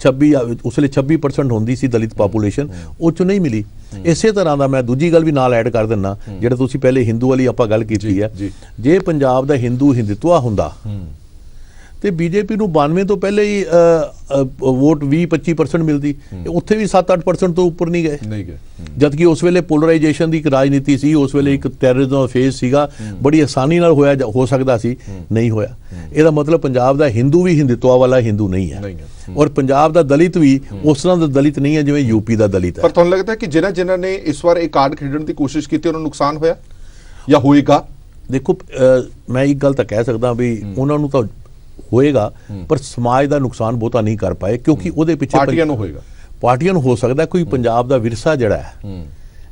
26% ਹੁੰਦੀ ਸੀ ਦਲਿਤ ਪਾਪੂਲੇਸ਼ਨ, ਉਹ 'ਚੋਂ ਨਹੀਂ ਮਿਲੀ। ਇਸੇ ਤਰ੍ਹਾਂ ਦਾ ਮੈਂ ਦੂਜੀ ਗੱਲ ਵੀ ਨਾਲ ਐਡ ਕਰ ਦਿੰਦਾ, ਜਿਹੜਾ ਤੁਸੀਂ ਪਹਿਲੇ ਹਿੰਦੂ ਵਾਲੀ ਆਪਾਂ ਗੱਲ ਕੀਤੀ ਹੈ, ਜੇ ਪੰਜਾਬ ਦਾ ਹਿੰਦੂਤਵਾ ਹੁੰਦਾ ਤੇ ਬੀਜੇਪੀ ਨੂੰ 92 ਤੋਂ ਪਹਿਲੇ ਹੀ ਵੋਟ 20-25% ਮਿਲਦੀ, ਉੱਥੇ ਵੀ 7-8% ਤੋਂ ਉੱਪਰ ਨਹੀਂ ਗਏ। ਜਦਕਿ ਉਸ ਵੇਲੇ ਪੋਲਰਾਈਜੇਸ਼ਨ ਦੀ ਇੱਕ ਰਾਜਨੀਤੀ ਸੀ, ਉਸ ਵੇਲੇ ਇੱਕ ਟੈਰਰਿਜ਼ਮ ਦਾ ਫੇਜ਼ ਸੀਗਾ, ਬੜੀ ਆਸਾਨੀ ਨਾਲ ਹੋ ਸਕਦਾ ਸੀ, ਨਹੀਂ ਹੋਇਆ। ਇਹਦਾ ਮਤਲਬ ਪੰਜਾਬ ਦਾ ਹਿੰਦੂ ਵੀ ਹਿੰਦੂਤਵਾ ਵਾਲਾ ਹਿੰਦੂ ਨਹੀਂ ਹੈ, ਔਰ ਪੰਜਾਬ ਦਾ ਦਲਿਤ ਵੀ ਉਸ ਤਰ੍ਹਾਂ ਦਾ ਦਲਿਤ ਨਹੀਂ ਹੈ ਜਿਵੇਂ ਯੂਪੀ ਦਾ ਦਲਿਤ ਹੈ। ਪਰ ਤੁਹਾਨੂੰ ਲੱਗਦਾ ਹੈ ਕਿ ਜਿਨ੍ਹਾਂ ਨੇ ਇਸ ਵਾਰ ਇਹ ਕਾਰਡ ਖੇਡਣ ਦੀ ਕੋਸ਼ਿਸ਼ ਕੀਤੀ ਉਹਨਾਂ ਨੂੰ ਨੁਕਸਾਨ ਹੋਇਆ ਜਾਂ ਹੋਏਗਾ? ਦੇਖੋ ਮੈਂ ਇੱਕ ਗੱਲ ਤਾਂ ਕਹਿ ਸਕਦਾ ਵੀ ਉਹਨਾਂ ਨੂੰ ਤਾਂ ਹੋਏਗਾ, ਪਰ ਸਮਾਜ ਦਾ ਨੁਕਸਾਨ ਬਹੁਤਾ ਨਹੀਂ ਕਰ ਪਾਏ, ਕਿਉਂਕਿ ਉਹਦੇ ਪਿੱਛੇ ਪਾਰਟੀਆਂ ਨੂੰ ਹੋ ਸਕਦਾ ਕੋਈ ਪੰਜਾਬ ਦਾ ਵਿਰਸਾ ਜਿਹੜਾ ਹੈ,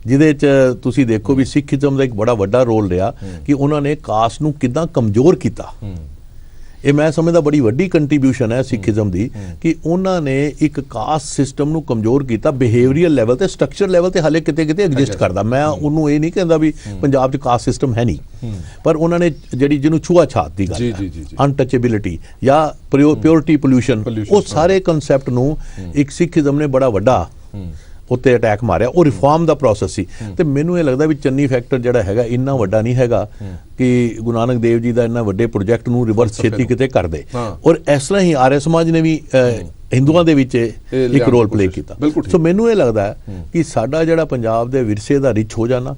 ਜਿਹਦੇ 'ਚ ਤੁਸੀਂ ਦੇਖੋ ਵੀ ਸਿੱਖੀਜ਼ਮ ਦਾ ਇੱਕ ਬੜਾ ਵੱਡਾ ਰੋਲ ਰਿਹਾ ਕਿ ਉਹਨਾਂ ਨੇ ਕਾਸਟ ਨੂੰ ਕਿੱਦਾਂ ਕਮਜ਼ੋਰ ਕੀਤਾ। ਇਹ ਮੈਂ ਸਮਝਦਾ ਬੜੀ ਵੱਡੀ ਕੰਟਰੀਬਿਊਸ਼ਨ ਹੈ ਸਿੱਖੀਜ਼ਮ ਦੀ, ਕਿ ਉਹਨਾਂ ਨੇ ਇੱਕ ਕਾਸਟ ਸਿਸਟਮ ਨੂੰ ਕਮਜ਼ੋਰ ਕੀਤਾ, ਬਿਹੇਵੀਅਰ ਲੈਵਲ ਤੇ ਸਟਰਕਚਰ ਲੈਵਲ ਤੇ ਹਾਲੇ ਕਿਤੇ ਐਗਜ਼ਿਸਟ ਕਰਦਾ। ਮੈਂ ਉਹਨੂੰ ਇਹ ਨਹੀਂ ਕਹਿੰਦਾ ਵੀ ਪੰਜਾਬ 'ਚ ਕਾਸਟ ਸਿਸਟਮ ਹੈ ਨਹੀਂ, ਪਰ ਉਹਨਾਂ ਨੇ ਜਿਹਨੂੰ ਛੂਆ-ਛਾਤ ਦੀ ਗੱਲ, ਅਨਟਚੇਬਿਲਿਟੀ ਜਾਂ ਪਿਓਰਿਟੀ ਪੋਲਿਊਸ਼ਨ, ਉਹ ਸਾਰੇ ਕਨਸੈਪਟ ਨੂੰ ਇੱਕ ਸਿੱਖੀਜ਼ਮ ਨੇ ਬੜਾ ਵੱਡਾ ਉੱਤੇ ਅਟੈਕ ਮਾਰਿਆ, ਉਹ ਰਿਫਾਰਮ ਦਾ ਪ੍ਰੋਸੈਸ ਸੀ। ਤੇ ਮੈਨੂੰ ਇਹ ਲੱਗਦਾ ਵੀ ਚੰਨੀ ਫੈਕਟਰ ਜਿਹੜਾ ਹੈਗਾ ਇੰਨਾ ਵੱਡਾ ਨਹੀਂ ਹੈਗਾ ਕਿ ਗੁਰੂ ਨਾਨਕ ਦੇਵ ਜੀ ਦਾ ਇੰਨਾ ਵੱਡੇ ਪ੍ਰੋਜੈਕਟ ਨੂੰ ਰਿਵਰਸ ਛੇਤੀ ਕਿਤੇ ਕਰ ਦੇ। ਔਰ ਇਸ ਤਰ੍ਹਾਂ ਹੀ ਆਰਿਆ ਸਮਾਜ ਨੇ ਵੀ ਹਿੰਦੂਆਂ ਦੇ ਵਿੱਚ ਇੱਕ ਰੋਲ ਪਲੇ ਕੀਤਾ। ਸੋ ਮੈਨੂੰ ਇਹ ਲੱਗਦਾ ਹੈ ਕਿ ਸਾਡਾ ਜਿਹੜਾ ਪੰਜਾਬ ਦੇ ਵਿਰਸੇ ਦਾ ਰਿਚ ਹੋ ਜਾਣਾ,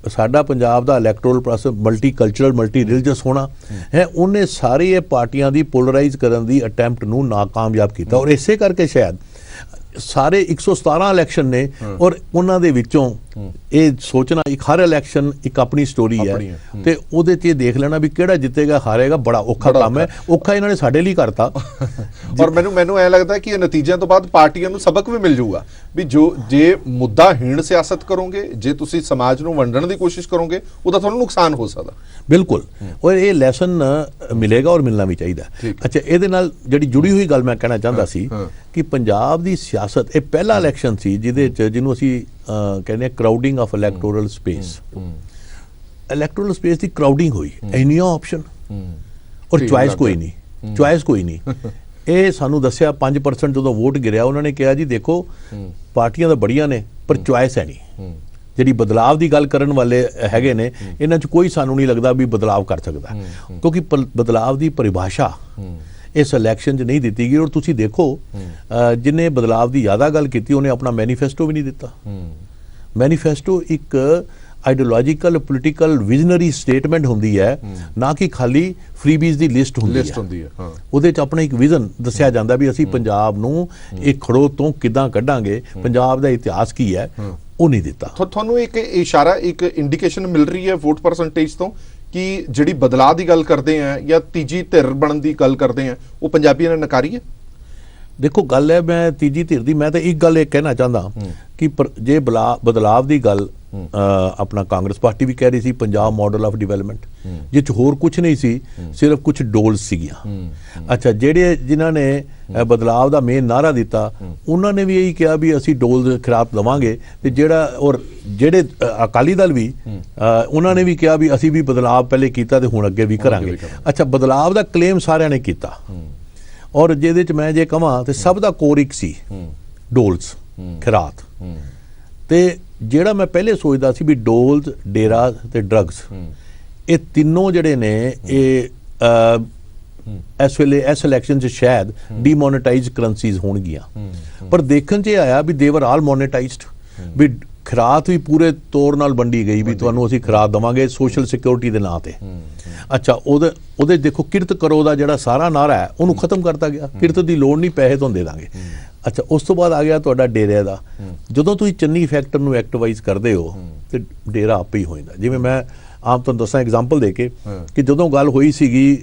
ਸਾਡਾ ਪੰਜਾਬ ਦਾ electoral process multicultural multireligious ਹੋਣਾ ਹੈ, ਉਹਨੇ ਸਾਰੇ ਇਹ ਪਾਰਟੀਆਂ ਦੀ ਪੋਲਰਾਈਜ਼ ਕਰਨ ਦੀ ਅਟੈਂਪਟ ਨੂੰ ਨਾਕਾਮਯਾਬ ਕੀਤਾ। ਔਰ ਇਸੇ ਕਰਕੇ ਸ਼ਾਇਦ ਸਾਰੇ 117 ਇਲੈਕਸ਼ਨ ਨੇ ਔਰ ਉਹਨਾਂ ਦੇ ਵਿੱਚੋਂ ਇਹ ਸੋਚਣਾ ਇੱਕ ਹਰ ਇਲੈਕਸ਼ਨ ਇੱਕ ਆਪਣੀ ਸਟੋਰੀ ਹੈ ਤੇ ਉਹਦੇ 'ਚ ਇਹ ਦੇਖ ਲੈਣਾ ਵੀ ਕਿਹੜਾ ਜਿੱਤੇਗਾ ਹਾਰੇਗਾ ਬੜਾ ਔਖਾ ਕੰਮ ਹੈ। ਔਖਾ ਇਹਨਾਂ ਨੇ ਸਾਡੇ ਲਈ ਕਰਤਾ। ਔਰ ਮੈਨੂੰ ਐ ਲੱਗਦਾ ਕਿ ਇਹ ਨਤੀਜਿਆਂ ਤੋਂ ਬਾਅਦ ਪਾਰਟੀਆਂ ਨੂੰ ਸਬਕ ਵੀ ਮਿਲ ਜਾਊਗਾ ਵੀ ਜੇ ਮੁੱਦਾਹੀਣ ਸਿਆਸਤ ਕਰੋਗੇ, ਜੇ ਤੁਸੀਂ ਸਮਾਜ ਨੂੰ ਵੰਡਣ ਦੀ ਕੋਸ਼ਿਸ਼ ਕਰੋਗੇ, ਉਹਦਾ ਤੁਹਾਨੂੰ ਨੁਕਸਾਨ ਹੋ ਸਕਦਾ। ਬਿਲਕੁਲ, ਔਰ ਇਹ ਲੈਸਨ ਮਿਲੇਗਾ ਔਰ ਮਿਲਣਾ ਵੀ ਚਾਹੀਦਾ। ਅੱਛਾ, ਇਹਦੇ ਨਾਲ ਜਿਹੜੀ ਜੁੜੀ ਹੋਈ ਗੱਲ ਮੈਂ ਕਹਿਣਾ ਚਾਹੁੰਦਾ ਸੀ ਕਿ ਪੰਜਾਬ ਦੀ ਸਿਆਸਤ ਇਹ ਪਹਿਲਾ ਇਲੈਕਸ਼ਨ ਸੀ ਜਿਹਨੂੰ ਅਸੀਂ ਕਹਿੰਦੇ ਆ crowding of electoral space. Electoral space ਦੀ ਕਰਾਊਡਿੰਗ ਹੋਈ, ਇੰਨੀਆਂ ਆਪਸ਼ਨ ਔਰ ਚੁਆਇਸ ਕੋਈ ਨਹੀਂ। ਇਹ ਸਾਨੂੰ ਦੱਸਿਆ 5% ਜਦੋਂ ਵੋਟ ਗਿਰਿਆ ਉਹਨਾਂ ਨੇ ਕਿਹਾ ਜੀ ਦੇਖੋ ਪਾਰਟੀਆਂ ਤਾਂ ਬੜੀਆਂ ਨੇ ਪਰ ਚੁਆਇਸ ਹੈ ਨਹੀਂ। ਜਿਹੜੀ ਬਦਲਾਵ ਦੀ ਗੱਲ ਕਰਨ ਵਾਲੇ ਹੈਗੇ ਨੇ ਇਹਨਾਂ 'ਚ ਕੋਈ ਸਾਨੂੰ ਨਹੀਂ ਲੱਗਦਾ ਵੀ ਬਦਲਾਵ ਕਰ ਸਕਦਾ, ਕਿਉਂਕਿ ਬਦਲਾਵ ਦੀ ਪਰਿਭਾਸ਼ਾ ਇਸ ਇਲੈਕਸ਼ਨ 'ਚ ਨਹੀਂ ਦਿੱਤੀ ਗਈ। ਔਰ ਤੁਸੀਂ ਦੇਖੋ ਜਿਹਨੇ ਬਦਲਾਵ ਦੀ ਜ਼ਿਆਦਾ ਗੱਲ ਕੀਤੀ ਉਹਨੇ ਆਪਣਾ ਮੈਨੀਫੈਸਟੋ ਵੀ ਨਹੀਂ ਦਿੱਤਾ। ਮੈਨੀਫੈਸਟੋ ਇੱਕ ਆਈਡੀਓਲੋਜੀਕਲ ਪੋਲੀਟੀਕਲ ਵਿਜ਼ਨਰੀ ਸਟੇਟਮੈਂਟ ਹੁੰਦੀ ਹੈ, ਨਾ ਕਿ ਖਾਲੀ ਫਰੀਬੀਜ਼ ਦੀ ਲਿਸਟ ਹੁੰਦੀ ਹੈ। ਉਹਦੇ 'ਚ ਆਪਣਾ ਇੱਕ ਵਿਜ਼ਨ ਦੱਸਿਆ ਜਾਂਦਾ ਵੀ ਅਸੀਂ ਪੰਜਾਬ ਨੂੰ ਇਹ ਖੜੋ ਤੋਂ ਕਿੱਦਾਂ ਕੱਢਾਂਗੇ, ਪੰਜਾਬ ਦਾ ਇਤਿਹਾਸ ਕੀ ਹੈ, ਉਹ ਨਹੀਂ ਦਿੱਤਾ। ਤੁਹਾਨੂੰ ਇੱਕ ਇਸ਼ਾਰਾ, ਇੱਕ ਇੰਡੀਕੇਸ਼ਨ ਮਿਲ ਰਹੀ ਹੈ ਵੋਟ ਪਰਸੈਂਟੇਜ ਤੋਂ ਕਿ ਜਿਹੜੀ ਬਦਲਾਅ ਦੀ ਗੱਲ ਕਰਦੇ ਆ ਜਾਂ ਤੀਜੀ ਧਿਰ ਬਣਨ ਦੀ ਗੱਲ ਕਰਦੇ ਆ ਉਹ ਪੰਜਾਬੀਆਂ ਨੇ ਨਕਾਰੀ ਹੈ? ਦੇਖੋ ਗੱਲ ਹੈ, ਮੈਂ ਤੀਜੀ ਧਿਰ ਦੀ ਮੈਂ ਤਾਂ ਇੱਕ ਗੱਲ ਇਹ ਕਹਿਣਾ ਚਾਹੁੰਦਾ ਕਿ ਜੇ ਬਦਲਾਵ ਦੀ ਗੱਲ ਆਪਣਾ ਕਾਂਗਰਸ ਪਾਰਟੀ ਵੀ ਕਹਿ ਰਹੀ ਸੀ ਪੰਜਾਬ ਮਾਡਲ ਆਫ ਡਿਵੈਲਪਮੈਂਟ, ਜਿਹ 'ਚ ਹੋਰ ਕੁਝ ਨਹੀਂ ਸੀ, ਸਿਰਫ ਕੁਝ ਡੋਲਸ ਸੀਗੀਆਂ। ਅੱਛਾ, ਜਿਨ੍ਹਾਂ ਨੇ ਬਦਲਾਵ ਦਾ ਮੇਨ ਨਾਅਰਾ ਦਿੱਤਾ ਉਹਨਾਂ ਨੇ ਵੀ ਇਹੀ ਕਿਹਾ ਵੀ ਅਸੀਂ ਡੋਲ ਖਿਲਾਫ ਦੇਵਾਂਗੇ, ਤੇ ਜਿਹੜੇ ਅਕਾਲੀ ਦਲ ਵੀ ਉਹਨਾਂ ਨੇ ਵੀ ਕਿਹਾ ਵੀ ਅਸੀਂ ਵੀ ਬਦਲਾਵ ਪਹਿਲੇ ਕੀਤਾ ਤੇ ਹੁਣ ਅੱਗੇ ਵੀ ਕਰਾਂਗੇ। ਅੱਛਾ, ਬਦਲਾਵ ਦਾ ਕਲੇਮ ਸਾਰਿਆਂ ਨੇ ਕੀਤਾ ਔਰ ਜਿਹਦੇ 'ਚ ਮੈਂ ਜੇ ਕਹਾਂ ਤੇ ਸਭ ਦਾ ਕੋਰ ਇੱਕ ਸੀ, ਡੋਲਸ ਖਿਰਾਤ। ਤੇ ਜਿਹੜਾ ਮੈਂ ਪਹਿਲੇ ਸੋਚਦਾ ਸੀ ਵੀ ਡੋਲਸ, ਡੇਰਾ ਤੇ ਡਰੱਗਸ, ਇਹ ਤਿੰਨੋਂ ਜਿਹੜੇ ਨੇ ਇਹ ਇਸ ਵੇਲੇ ਇਸ ਇਲੈਕਸ਼ਨ 'ਚ ਸ਼ਾਇਦ ਡੀਮੋਨੇਟਾਈਜ਼ ਕਰੰਸੀਜ਼ ਹੋਣਗੀਆਂ, ਪਰ ਦੇਖਣ 'ਚ ਇਹ ਆਇਆ ਵੀ ਦੇ ਵਰ ਆਲ ਮੋਨੇਟਾਈਜ਼ਡ, ਵੀ ਖਿਰਾਤ ਵੀ ਪੂਰੇ ਤੌਰ ਨਾਲ ਵੰਡੀ ਗਈ ਵੀ ਤੁਹਾਨੂੰ ਅਸੀਂ ਖਿਰਾਤ ਦੇਵਾਂਗੇ ਸੋਸ਼ਲ ਸਿਕਿਉਰਿਟੀ ਦੇ ਨਾਂ ਤੇ। ਅੱਛਾ, ਉਹਦੇ ਦੇਖੋ ਕਿਰਤ ਕਰੋ ਦਾ ਜਿਹੜਾ ਸਾਰਾ ਨਾਰਾ ਹੈ ਉਹਨੂੰ ਖਤਮ ਕਰਤਾ ਗਿਆ, ਕਿਰਤ ਦੀ ਲੋੜ ਨਹੀਂ, ਪੈਸੇ ਤੁਹਾਨੂੰ ਦੇ ਦਾਂਗੇ। ਅੱਛਾ, ਉਸ ਤੋਂ ਬਾਅਦ ਆ ਗਿਆ ਤੁਹਾਡਾ ਡੇਰੇ ਦਾ। ਜਦੋਂ ਤੁਸੀਂ ਚੰਨੀ ਫੈਕਟਰ ਨੂੰ ਐਕਟਿਵਾਈਜ਼ ਕਰਦੇ ਹੋ ਤੇ ਡੇਰਾ ਆਪੇ ਹੀ ਹੋ ਜਾਂਦਾ। ਜਿਵੇਂ ਮੈਂ ਆਪ ਤੁਹਾਨੂੰ ਦੱਸਾਂ ਐਗਜ਼ਾਮਪਲ ਦੇ ਕੇ ਕਿ ਜਦੋਂ ਗੱਲ ਹੋਈ ਸੀਗੀ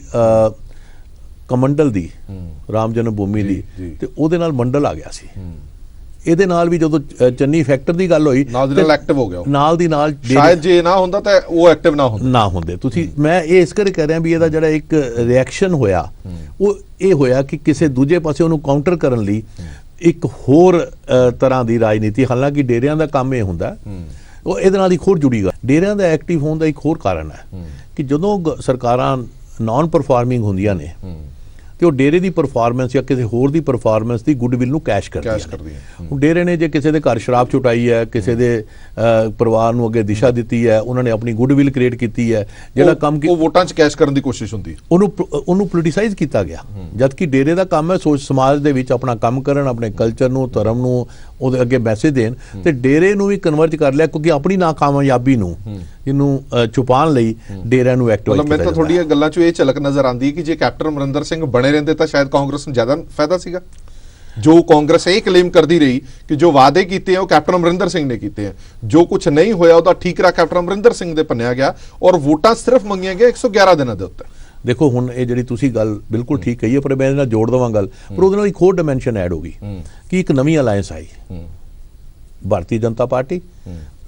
ਕਮੰਡਲ ਦੀ, ਰਾਮ ਜਨਮ ਭੂਮੀ ਦੀ, ਤੇ ਉਹਦੇ ਨਾਲ ਮੰਡਲ ਆ ਗਿਆ ਸੀ। ਇਹਦੇ ਨਾਲ ਵੀ ਜਦੋਂ ਚੰਨੀ ਫੈਕਟਰ ਦੀ ਗੱਲ ਹੋਈ ਨਾਲ ਦੀ ਨਾਲ ਐਕਟਿਵ ਹੋ ਗਿਆ, ਨਾਲ ਦੀ ਨਾਲ। ਸ਼ਾਇਦ ਜੇ ਨਾ ਹੁੰਦਾ ਤਾਂ ਉਹ ਐਕਟਿਵ ਨਾ ਹੁੰਦੇ। ਤੁਸੀਂ ਮੈਂ ਇਹ ਇਸ ਕਰਕੇ ਕਹਿ ਰਿਹਾ ਵੀ ਇਹਦਾ ਜਿਹੜਾ ਇੱਕ ਰਿਐਕਸ਼ਨ ਹੋਇਆ ਉਹ ਇਹ ਹੋਇਆ ਕਿ ਕਿਸੇ ਦੂਜੇ ਪਾਸੇ ਉਹਨੂੰ ਕਾਊਂਟਰ ਕਰਨ ਲਈ ਇੱਕ ਹੋਰ ਤਰ੍ਹਾਂ ਦੀ ਰਾਜਨੀਤੀ, ਹਾਲਾਂਕਿ ਡੇਰਿਆਂ ਦਾ ਕੰਮ ਇਹ ਹੁੰਦਾ ਉਹ ਇਹਦੇ ਨਾਲ ਇੱਕ ਹੋਰ ਜੁੜੀ ਗਾ। ਡੇਰਿਆਂ ਦਾ ਐਕਟਿਵ ਹੋਣ ਦਾ ਇੱਕ ਹੋਰ ਕਾਰਨ ਹੈ ਕਿ ਜਦੋਂ ਸਰਕਾਰਾਂ ਨਾਨ ਪਰਫਾਰਮਿੰਗ ਹੁੰਦੀਆਂ ਨੇ ਤੇ ਉਹ ਡੇਰੇ ਦੀ ਪਰਫਾਰਮੈਂਸ ਜਾਂ ਕਿਸੇ ਹੋਰ ਦੀ ਪਰਫਾਰਮੈਂਸ ਦੀ ਗੁੱਡਵਿਲ ਨੂੰ ਕੈਸ਼ ਕਰਦੀਆਂ। ਹੁਣ ਡੇਰੇ ਨੇ ਜੇ ਕਿਸੇ ਦੇ ਘਰ ਸ਼ਰਾਬ ਛੁਟਾਈ ਹੈ, ਕਿਸੇ ਦੇ ਪਰਿਵਾਰ ਨੂੰ ਅੱਗੇ ਦਿਸ਼ਾ ਦਿੱਤੀ ਹੈ, ਉਹਨਾਂ ਨੇ ਆਪਣੀ ਗੁੱਡਵਿਲ ਕ੍ਰੀਏਟ ਕੀਤੀ ਹੈ, ਜਿਹੜਾ ਕੰਮ ਉਹ ਵੋਟਾਂ 'ਚ ਕੈਸ਼ ਕਰਨ ਦੀ ਕੋਸ਼ਿਸ਼ ਹੁੰਦੀ, ਉਹਨੂੰ ਪੋਲੀਟੀਸਾਈਜ਼ ਕੀਤਾ ਗਿਆ। ਜਦਕਿ ਡੇਰੇ ਦਾ ਕੰਮ ਹੈ ਸੋਚ ਸਮਾਜ ਦੇ ਵਿੱਚ ਆਪਣਾ ਕੰਮ ਕਰਨ, ਆਪਣੇ ਕਲਚਰ ਨੂੰ, ਧਰਮ ਨੂੰ ਉਹਦੇ ਅੱਗੇ ਮੈਸੇਜ ਦੇਣ, ਤੇ ਡੇਰੇ ਨੂੰ ਵੀ ਕਨਵਰਟ ਕਰ ਲਿਆ ਕਿਉਂਕਿ ਆਪਣੀ ਨਾਕਾਮਯਾਬੀ ਨੂੰ ਇਹਨੂੰ ਛੁਪਾਉਣ ਲਈ ਡੇਰਿਆਂ ਨੂੰ ਐਕਟਿਵਾਈਜ਼ ਕੀਤਾ। ਮੈਨੂੰ ਤਾਂ ਤੁਹਾਡੀਆਂ ਗੱਲਾਂ 'ਚੋਂ ਇਹ ਝਲਕ ਨਜ਼ਰ ਆਉਂਦੀ ਹੈ ਕਿ ਜੇ ਕੈਪਟਨ ਅਮਰਿੰਦਰ ਸਿੰਘ ਬਣੇ ਰਹਿੰਦੇ ਤਾਂ ਸ਼ਾਇਦ ਕਾਂਗਰਸ ਨੂੰ ਜ਼ਿਆਦਾ ਫਾਇਦਾ ਸੀਗਾ। ਜੋ ਕਾਂਗਰਸ ਇਹ ਕਲੇਮ ਕਰਦੀ ਰਹੀ ਕਿ ਜੋ ਵਾਅਦੇ ਕੀਤੇ ਆ ਉਹ ਕੈਪਟਨ ਅਮਰਿੰਦਰ ਸਿੰਘ ਨੇ ਕੀਤੇ ਆ, ਜੋ ਕੁਝ ਨਹੀਂ ਹੋਇਆ ਉਹਦਾ ਠੀਕਰਾ ਕੈਪਟਨ ਅਮਰਿੰਦਰ ਸਿੰਘ ਦੇ ਪੰਨਿਆ ਗਿਆ ਔਰ ਵੋਟਾਂ ਸਿਰਫ ਮੰਗੀਆਂ ਗਿਆ 111 ਦਿਨਾਂ ਦੇ ਉੱਤੇ। ਦੇਖੋ ਹੁਣ ਇਹ ਜਿਹੜੀ ਤੁਸੀਂ ਗੱਲ ਬਿਲਕੁਲ ਠੀਕ ਕਹੀ ਹੈ, ਪਰ ਮੈਂ ਇਹਦੇ ਨਾਲ ਜੋੜ ਦੇਵਾਂ ਗੱਲ, ਪਰ ਉਹਦੇ ਨਾਲ ਇੱਕ ਹੋਰ ਡਾਈਮੈਂਸ਼ਨ ਐਡ ਹੋ ਗਈ ਕਿ ਇੱਕ ਨਵੀਂ ਅਲਾਇੰਸ ਆਈ, ਭਾਰਤੀ ਜਨਤਾ ਪਾਰਟੀ,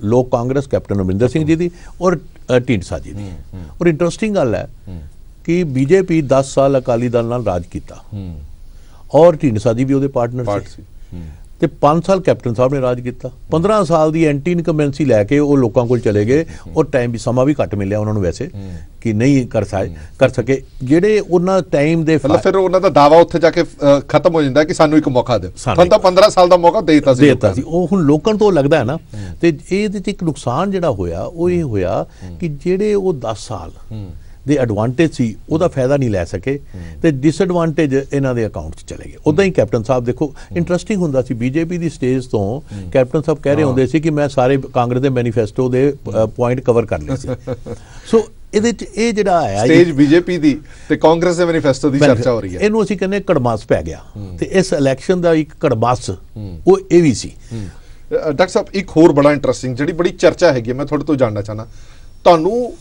ਲੋਕ ਕਾਂਗਰਸ ਕੈਪਟਨ ਅਮਰਿੰਦਰ ਸਿੰਘ ਜੀ ਦੀ ਔਰ ਢੀਂਡਸਾ ਜੀ ਦੀ। ਔਰ ਇੰਟਰਸਟਿੰਗ ਗੱਲ ਹੈ ਕਿ ਬੀਜੇਪੀ 10 ਸਾਲ ਅਕਾਲੀ ਦਲ ਨਾਲ ਰਾਜ ਕੀਤਾ ਔਰ ਢੀਂਡਸਾ ਜੀ ਵੀ ਉਹਦੇ ਪਾਰਟਨਰ ਸੀ। ਤੇ 5 ਸਾਲ ਕੈਪਟਨ ਸਾਹਿਬ ਨੇ ਰਾਜ ਕੀਤਾ। 15 ਸਾਲ ਦੀ ਐਂਟੀ ਇਨਕੰਬੈਂਸੀ ਲੈ ਕੇ ਉਹ ਲੋਕਾਂ ਕੋਲ ਚਲੇ ਗਏ, ਔਰ ਟਾਈਮ ਵੀ ਸਮਾਂ ਵੀ ਘੱਟ ਮਿਲਿਆ ਉਹਨਾਂ ਨੂੰ ਵੈਸੇ ਕਿ ਨਹੀਂ ਕਰ ਸਕੇ ਜਿਹੜੇ ਉਹਨਾਂ ਟਾਈਮ ਦੇ ਮਤਲਬ ਫਿਰ ਉਹਨਾਂ ਦਾ ਦਾਵਾ ਉੱਥੇ ਜਾ ਕੇ ਖਤਮ ਹੋ ਜਾਂਦਾ ਕਿ ਸਾਨੂੰ ਇੱਕ ਮੌਕਾ ਦਿਓ। ਤੁਹਾਨੂੰ ਤਾਂ 15 ਸਾਲ ਦਾ ਮੌਕਾ ਦੇਤਾ ਸੀ ਉਹ ਹੁਣ ਲੋਕਾਂ ਤੋਂ ਲੱਗਦਾ ਹੈ ਨਾ। ਤੇ ਇਹਦੇ 'ਚ ਇੱਕ ਨੁਕਸਾਨ ਜਿਹੜਾ ਹੋਇਆ ਉਹ ਇਹ ਹੋਇਆ ਕਿ ਜਿਹੜੇ ਉਹ 10 ਸਾਲ ਦੇ ਐਡਵਾਂਟੇਜ ਸੀ ਉਹਦਾ ਫਾਇਦਾ ਨਹੀਂ ਲੈ ਸਕੇ ਤੇ ਡਿਸਐਡਵਾਂਟੇਜ ਇਹਨਾਂ ਦੇ ਅਕਾਊਂਟ 'ਚ ਚਲੇ ਗਏ। ਉਦਾਂ ਹੀ ਕੈਪਟਨ ਸਾਹਿਬ ਦੇਖੋ ਇੰਟਰਸਟਿੰਗ ਹੁੰਦਾ ਸੀ, ਬੀਜੇਪੀ ਦੀ ਸਟੇਜ ਤੋਂ ਕੈਪਟਨ ਸਾਹਿਬ ਕਹਿ ਰਹੇ ਹੁੰਦੇ ਸੀ ਕਿ ਮੈਂ ਸਾਰੇ ਕਾਂਗਰਸ ਦੇ ਮੈਨੀਫੈਸਟੋ ਦੇ ਪੁਆਇੰਟ ਕਵਰ ਕਰ ਲਏ ਸੀ। ਸੋ ਇਹਦੇ 'ਚ ਇਹ ਜਿਹੜਾ ਆਇਆ ਸਟੇਜ ਬੀਜੇਪੀ ਦੀ ਤੇ ਕਾਂਗਰਸ ਦੇ ਮੈਨੀਫੈਸਟੋ ਦੀ ਚਰਚਾ ਹੋ ਰਹੀ ਹੈ, ਇਹਨੂੰ ਅਸੀਂ ਕਹਿੰਦੇ ਕੜਮਾਸ ਪੈ ਗਿਆ ਤੇ ਇਸ ਇਲੈਕਸ਼ਨ ਦਾ ਇੱਕ ਕੜਮਾਸ ਉਹ ਇਹ ਵੀ ਸੀ। ਡਾਕਟਰ ਸਾਹਿਬ ਇੱਕ ਹੋਰ ਬੜਾ ਇੰਟਰਸਟਿੰਗ ਜਿਹੜੀ ਬੜੀ ਚਰਚਾ ਹੈਗੀ, ਮੈਂ ਤੁਹਾਡੇ ਤੋਂ ਜਾਣਨਾ ਚਾਹਨਾ, ਤੁਹਾਨੂੰ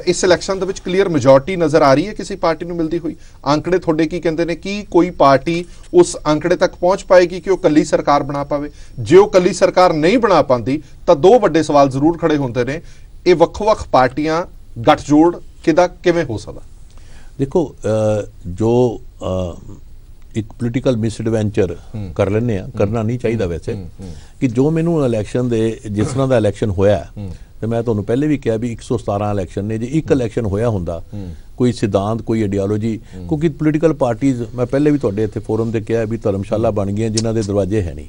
ਇਸ ਇਲੈਕਸ਼ਨ ਦੇ ਵਿੱਚ ਕਲੀਅਰ ਮੈਜੋਰਟੀ ਨਜ਼ਰ ਆ ਰਹੀ ਹੈ ਕਿਸੇ ਪਾਰਟੀ ਨੂੰ ਮਿਲਦੀ ਹੋਈ? ਅੰਕੜੇ ਤੁਹਾਡੇ ਕੀ ਕਹਿੰਦੇ ਨੇ ਕਿ ਕੋਈ ਪਾਰਟੀ ਉਸ ਅੰਕੜੇ ਤੱਕ ਪਹੁੰਚ ਪਾਏਗੀ ਕਿ ਉਹ ਕੱਲੀ ਸਰਕਾਰ ਬਣਾ ਪਾਵੇ? ਜੇ ਉਹ ਕੱਲੀ ਸਰਕਾਰ ਨਹੀਂ ਬਣਾ ਪਾਉਂਦੀ ਤਾਂ ਦੋ ਵੱਡੇ ਸਵਾਲ ਜ਼ਰੂਰ ਖੜੇ ਹੁੰਦੇ ਨੇ। ਇਹ ਵੱਖ-ਵੱਖ ਪਾਰਟੀਆਂ ਗੱਠਜੋੜ ਕਿਵੇਂ ਹੋ ਸਕਦਾ? ਦੇਖੋ ਜੋ ਇੱਕ ਪੋਲੀਟੀਕਲ ਮਿਸਐਡਵੈਂਚਰ ਕਰ ਲੈਂਦੇ ਆ, ਕਰਨਾ ਨਹੀਂ ਚਾਹੀਦਾ ਵੈਸੇ, ਕਿ ਜੋ ਮੈਨੂੰ ਇਲੈਕਸ਼ਨ ਦੇ ਜਿਸ ਤਰ੍ਹਾਂ ਦਾ ਇਲੈਕਸ਼ਨ ਹੋਇਆ ਤੇ ਮੈਂ ਤੁਹਾਨੂੰ ਪਹਿਲੇ ਵੀ ਕਿਹਾ ਵੀ 117 ਇਲੈਕਸ਼ਨ ਨੇ, ਜੇ ਇੱਕ ਇਲੈਕਸ਼ਨ ਹੋਇਆ ਹੁੰਦਾ ਕੋਈ ਸਿਧਾਂਤ ਕੋਈ ਆਈਡੀਓਲੋਜੀ, ਕਿਉਂਕਿ ਪੋਲੀਟੀਕਲ ਪਾਰਟੀਜ਼ ਮੈਂ ਪਹਿਲੇ ਵੀ ਤੁਹਾਡੇ ਇੱਥੇ ਫੋਰਮ ਤੇ ਕਿਹਾ ਵੀ ਧਰਮਸ਼ਾਲਾ ਬਣ ਗਈਆਂ ਜਿਨ੍ਹਾਂ ਦੇ ਦਰਵਾਜ਼ੇ ਹੈ ਨਹੀਂ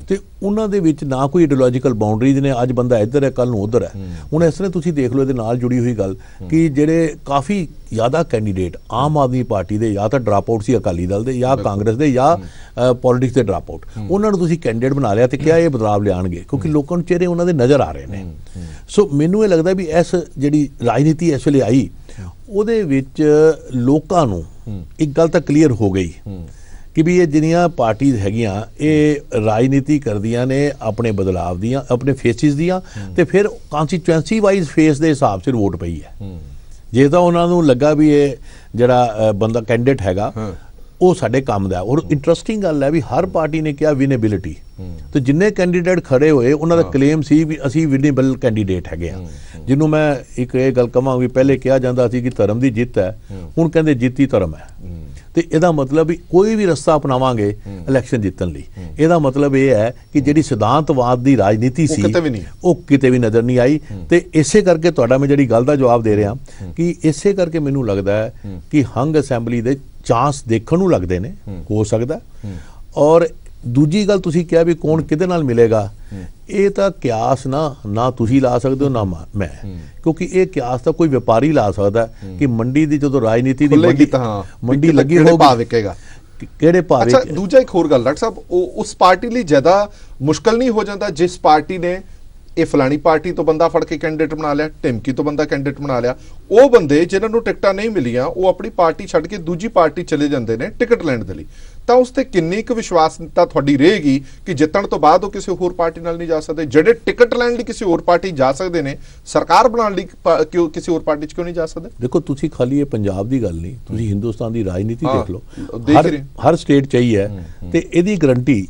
ਤੇ ਉਹਨਾਂ ਦੇ ਵਿੱਚ ਨਾ ਕੋਈ ਆਈਡੀਓਲੋਜੀਕਲ ਬਾਉਂਡਰੀਜ਼ ਨੇ। ਅੱਜ ਬੰਦਾ ਇੱਧਰ ਹੈ ਕੱਲ ਨੂੰ ਉੱਧਰ ਹੈ। ਹੁਣ ਇਸ ਤਰ੍ਹਾਂ ਤੁਸੀਂ ਦੇਖ ਲਓ ਇਹਦੇ ਨਾਲ ਜੁੜੀ ਹੋਈ ਗੱਲ ਕਿ ਜਿਹੜੇ ਕਾਫੀ ਜ਼ਿਆਦਾ ਕੈਂਡੀਡੇਟ ਆਮ ਆਦਮੀ ਪਾਰਟੀ ਦੇ ਜਾਂ ਤਾਂ ਡਰਾਪ ਆਊਟ ਸੀ ਅਕਾਲੀ ਦਲ ਦੇ ਜਾਂ ਕਾਂਗਰਸ ਦੇ ਜਾਂ ਪੋਲਿਟਿਕਸ ਦੇ ਡਰਾਪ ਆਊਟ, ਉਹਨਾਂ ਨੂੰ ਤੁਸੀਂ ਕੈਂਡੀਡੇਟ ਬਣਾ ਲਿਆ ਤੇ ਕਿਹਾ ਇਹ ਬਦਲਾਵ ਲਿਆਣਗੇ ਕਿਉਂਕਿ ਲੋਕਾਂ ਨੂੰ ਚਿਹਰੇ ਉਹਨਾਂ ਦੇ ਨਜ਼ਰ ਆ ਰਹੇ ਨੇ। ਸੋ ਮੈਨੂੰ ਇਹ ਲੱਗਦਾ ਵੀ ਇਸ ਜਿਹੜੀ ਰਾਜਨੀਤੀ ਇਸ ਵੇਲੇ ਆਈ ਉਹਦੇ ਵਿੱਚ ਲੋਕਾਂ ਨੂੰ ਇੱਕ ਗੱਲ ਤਾਂ ਕਲੀਅਰ ਹੋ ਗਈ ਕਿ ਵੀ ਇਹ ਜਿੰਨੀਆਂ ਪਾਰਟੀਜ਼ ਹੈਗੀਆਂ ਇਹ ਰਾਜਨੀਤੀ ਕਰਦੀਆਂ ਨੇ ਆਪਣੇ ਬਦਲਾਵ ਦੀਆਂ, ਆਪਣੇ ਫੇਸਿਸ ਦੀਆਂ, ਤੇ ਫਿਰ ਕਨਸਟੀਚੁਐਂਸੀ ਵਾਈਜ਼ ਫੇਸ ਦੇ ਹਿਸਾਬ ਸਿਰ ਵੋਟ ਪਈ ਹੈ। ਜੇ ਤਾਂ ਉਹਨਾਂ ਨੂੰ ਲੱਗਾ ਵੀ ਇਹ ਜਿਹੜਾ ਬੰਦਾ ਕੈਂਡੀਡੇਟ ਹੈਗਾ ਉਹ ਸਾਡੇ ਕੰਮ ਦਾ। ਔਰ ਇੰਟਰਸਟਿੰਗ ਗੱਲ ਹੈ ਵੀ ਹਰ ਪਾਰਟੀ ਨੇ ਕਿਹਾ ਵਿਨੇਬਿਲਿਟੀ, ਤੇ ਜਿੰਨੇ ਕੈਂਡੀਡੇਟ ਖੜੇ ਹੋਏ ਉਹਨਾਂ ਦਾ ਕਲੇਮ ਸੀ ਵੀ ਅਸੀਂ ਵਿਨੇਬਲ ਕੈਂਡੀਡੇਟ ਹੈਗੇ ਆ। ਜਿਹਨੂੰ ਮੈਂ ਇੱਕ ਇਹ ਗੱਲ ਕਹਾਂ ਵੀ ਪਹਿਲੇ ਕਿਹਾ ਜਾਂਦਾ ਸੀ ਕਿ ਧਰਮ ਦੀ ਜਿੱਤ ਹੈ, ਹੁਣ ਕਹਿੰਦੇ ਜਿੱਤ ਹੀ ਧਰਮ ਹੈ। ਤੇ ਇਹਦਾ ਮਤਲਬ ਵੀ ਕੋਈ ਵੀ ਰਸਤਾ ਅਪਣਾਵਾਂਗੇ ਇਲੈਕਸ਼ਨ ਜਿੱਤਣ ਲਈ, ਇਹਦਾ ਮਤਲਬ ਇਹ ਹੈ ਕਿ ਜਿਹੜੀ ਸਿਧਾਂਤਵਾਦ ਦੀ ਰਾਜਨੀਤੀ ਸੀ ਉਹ ਕਿਤੇ ਵੀ ਨਜ਼ਰ ਨਹੀਂ ਆਈ। ਤੇ ਇਸੇ ਕਰਕੇ ਤੁਹਾਡਾ ਮੈਂ ਜਿਹੜੀ ਗੱਲ ਦਾ ਜਵਾਬ ਦੇ ਰਿਹਾ ਕਿ ਇਸੇ ਕਰਕੇ ਮੈਨੂੰ ਲੱਗਦਾ ਹੈ ਕਿ ਹੰਗ ਅਸੈਂਬਲੀ ਦੇ ਚਾਂਸ ਦੇਖਣ ਨੂੰ ਲੱਗਦੇ ਨੇ, ਹੋ ਸਕਦਾ। ਔਰ ਦੂਜੀ ਗੱਲ ਤੁਸੀਂ ਕਿਹਾ ਵੀ ਕੌਣ ਕਿਹਦੇ ਨਾਲ ਮਿਲੇਗਾ, ਇਹ ਤਾਂ ਕਿਆਸ ਨਾ ਤੁਸੀਂ ਲਾ ਸਕਦੇ ਹੋ ਨਾ ਮੈਂ, ਕਿਉਂਕਿ ਇਹ ਕਿਆਸ ਤਾਂ ਕੋਈ ਵਪਾਰੀ ਲਾ ਸਕਦਾ ਕਿ ਮੰਡੀ ਦੀ ਜਦੋਂ ਰਾਜਨੀਤੀ ਦੀ ਮੰਡੀ ਲੱਗੀ ਹੋਊਗੀ ਕਿਹੜੇ ਭਾਅ। ਅੱਛਾ ਦੂਜਾ ਇੱਕ ਹੋਰ ਗੱਲ ਡਾਕਟਰ ਸਾਹਿਬ, ਉਸ ਪਾਰਟੀ ਲਈ ਜ਼ਿਆਦਾ ਮੁਸ਼ਕਲ ਨਹੀਂ ਹੋ ਜਾਂਦਾ ਜਿਸ ਪਾਰਟੀ ਨੇ ਇਹ ਫਲਾਣੀ ਪਾਰਟੀ ਤੋਂ ਬੰਦਾ ਫੜ ਕੇ ਕੈਂਡੀਡੇਟ ਬਣਾ ਲਿਆ, ਢਿਮਕੀ ਤੋਂ ਬੰਦਾ ਕੈਂਡੀਡੇਟ ਬਣਾ ਲਿਆ, ਉਹ ਬੰਦੇ ਜਿਨ੍ਹਾਂ ਨੂੰ ਟਿਕਟਾਂ ਨਹੀਂ ਮਿਲੀਆਂ ਉਹ ਆਪਣੀ ਪਾਰਟੀ ਛੱਡ ਕੇ ਦੂਜੀ ਪਾਰਟੀ ਚਲੇ ਜਾਂਦੇ ਨੇ ਟਿਕਟ ਲੈਣ ਦੇ ਲਈ, ਤਾਂ ਉਸ ਤੇ ਕਿੰਨੀ ਕੁ ਵਿਸ਼ਵਾਸਤਾ ਤੁਹਾਡੀ ਰਹੇਗੀ ਕਿ ਜਿੱਤਣ ਤੋਂ ਬਾਅਦ ਉਹ ਕਿਸੇ ਹੋਰ ਪਾਰਟੀ ਨਾਲ ਨਹੀਂ ਜਾ ਸਕਦੇ? ਜਿਹੜੇ ਟਿਕਟ ਲੈਣ ਲਈ ਕਿਸੇ ਹੋਰ ਪਾਰਟੀ ਜਾ ਸਕਦੇ ਨੇ, ਸਰਕਾਰ ਬਣਾਉਣ ਲਈ ਕਿਉਂ ਕਿਸੇ ਹੋਰ ਪਾਰਟੀ 'ਚ ਕਿਉਂ ਨਹੀਂ ਜਾ ਸਕਦੇ? ਦੇਖੋ ਤੁਸੀਂ ਖਾਲੀ ਇਹ ਪੰਜਾਬ ਦੀ ਗੱਲ ਨਹੀਂ, ਤੁਸੀਂ ਹਿੰਦੁਸਤਾਨ ਦੀ ਰਾਜਨੀਤੀ ਦੇਖ ਲਓ, ਹਰ ਸਟੇਟ ਚਾਹੀਏ ਹੈ ਤੇ ਇਹਦੀ ਗਰੰਟੀ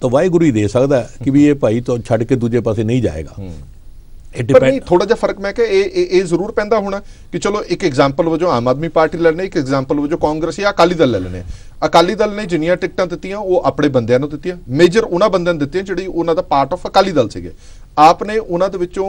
ਤਾਂ ਵਾਹਿਗੁਰੂ ਹੀ ਦੇ ਸਕਦਾ ਕਿ ਵੀ ਇਹ ਭਾਈ ਤੋਂ ਛੱਡ ਕੇ ਦੂਜੇ ਪਾਸੇ ਨਹੀਂ ਜਾਏਗਾ। ਪਰ ਨਹੀਂ ਥੋੜਾ ਜਿਹਾ ਫਰਕ ਮੈਂ ਕਿਹਾ ਇਹ ਜ਼ਰੂਰ ਪੈਂਦਾ ਹੋਣਾ ਕਿ ਚਲੋ ਇੱਕ ਐਗਜ਼ਾਮਪਲ ਵਜੋਂ ਆਮ ਆਦਮੀ ਪਾਰਟੀ ਲੈ ਲੈਣੇ, ਇੱਕ ਐਗਜ਼ਾਮਪਲ ਵਜੋਂ ਕਾਂਗਰਸ ਜਾਂ ਅਕਾਲੀ ਦਲ ਲੈ ਲੈਣੇ। ਅਕਾਲੀ ਦਲ ਨੇ ਜਿੰਨੀਆਂ ਟਿਕਟਾਂ ਦਿੱਤੀਆਂ ਉਹ ਆਪਣੇ ਬੰਦਿਆਂ ਨੂੰ ਦਿੱਤੀਆਂ, ਮੇਜਰ ਉਹਨਾਂ ਬੰਦਿਆਂ ਨੂੰ ਦਿੱਤੀਆਂ ਜਿਹੜੀ ਉਹਨਾਂ ਦਾ ਪਾਰਟ ਆਫ ਅਕਾਲੀ ਦਲ ਸੀਗੇ। ਆਪ ਨੇ ਉਹਨਾਂ ਦੇ ਵਿੱਚੋਂ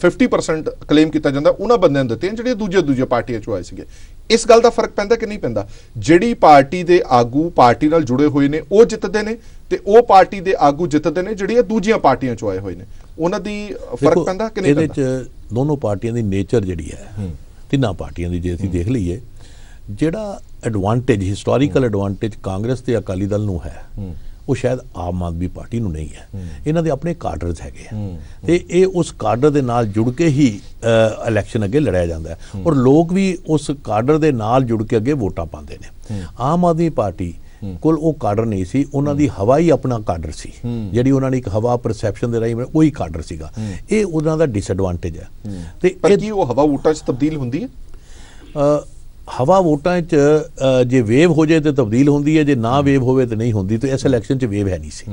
50% ਕਲੇਮ ਕੀਤਾ ਜਾਂਦਾ ਉਹਨਾਂ ਬੰਦਿਆਂ ਨੂੰ ਦਿੱਤੀਆਂ ਜਿਹੜੇ ਦੂਜੇ ਪਾਰਟੀਆਂ ਚੋਂ ਆਏ ਸੀਗੇ। ਇਸ ਗੱਲ ਦਾ ਫਰਕ ਪੈਂਦਾ ਕਿ ਨਹੀਂ ਪੈਂਦਾ? ਜਿਹੜੀ ਪਾਰਟੀ ਦੇ ਆਗੂ ਪਾਰਟੀ ਨਾਲ ਜੁੜੇ ਹੋਏ ਨੇ ਉਹ ਜਿੱਤਦੇ ਨੇ ਤੇ ਉਹ ਪਾਰਟੀ ਦੇ ਆਗੂ ਜਿੱਤਦੇ ਨੇ ਜਿਹੜੀਆਂ ਦੂਜੀਆਂ ਪਾਰਟੀਆਂ ਚੋਂ ਆਏ ਹੋਏ ਨੇ, ਉਹਨਾਂ ਦੀ ਫਰਕ ਪੈਂਦਾ ਕਿ ਨਹੀਂ ਪੈਂਦਾ? ਇਹਦੇ 'ਚ ਦੋਨੋਂ ਪਾਰਟੀਆਂ ਦੀ ਨੇਚਰ ਜਿਹੜੀ ਹੈ, ਤਿੰਨਾਂ ਪਾਰਟੀਆਂ ਦੀ ਜੇ ਅਸੀਂ ਦੇਖ ਲਈਏ, ਜਿਹੜਾ ਐਡਵਾਂਟੇਜ ਹਿਸਟੋਰੀਕਲ ਐਡਵਾਂਟੇਜ ਕਾਂਗਰਸ ਤੇ ਅਕਾਲੀ ਦਲ ਨੂੰ ਹੈ ਉਹ ਸ਼ਾਇਦ ਆਮ ਆਦਮੀ ਪਾਰਟੀ ਨੂੰ ਨਹੀਂ ਹੈ। ਇਹਨਾਂ ਦੇ ਆਪਣੇ ਕਾਡਰਸ ਹੈਗੇ ਆ ਤੇ ਇਹ ਉਸ ਕਾਡਰ ਦੇ ਨਾਲ ਜੁੜ ਕੇ ਹੀ ਇਲੈਕਸ਼ਨ ਅੱਗੇ ਲੜਿਆ ਜਾਂਦਾ ਹੈ ਔਰ ਲੋਕ ਵੀ ਉਸ ਕਾਡਰ ਦੇ ਨਾਲ ਜੁੜ ਕੇ ਅੱਗੇ ਵੋਟਾਂ ਪਾਉਂਦੇ ਨੇ। ਆਮ ਆਦਮੀ ਪਾਰਟੀ ਕੋਲ ਉਹ ਕਾਡਰ ਨਹੀਂ ਸੀ, ਉਹਨਾਂ ਦੀ ਹਵਾ ਹੀ ਆਪਣਾ ਕਾਡਰ ਸੀ, ਜਿਹੜੀ ਉਹਨਾਂ ਨੇ ਇੱਕ ਹਵਾ ਪਰਸੈਪਸ਼ਨ ਦੇ ਰਾਹੀਂ ਉਹੀ ਕਾਡਰ ਸੀਗਾ। ਇਹ ਉਹਨਾਂ ਦਾ ਡਿਸਐਡਵਾਂਟੇਜ ਹੈ। ਤੇ ਕੀ ਉਹ ਹਵਾ ਵੋਟਾਂ 'ਚ ਤਬਦੀਲ ਹੁੰਦੀ ਹੈ? ਹਵਾ ਵੋਟਾਂ 'ਚ ਜੇ ਵੇਵ ਹੋ ਜਾਏ ਤੇ ਤਬਦੀਲ ਹੁੰਦੀ ਹੈ, ਜੇ ਨਾ ਵੇਵ ਹੋਵੇ ਤੇ ਨਹੀਂ ਹੁੰਦੀ। ਤੇ ਇਸ ਇਲੈਕਸ਼ਨ 'ਚ ਵੇਵ ਹੈ ਨਹੀਂ ਸੀ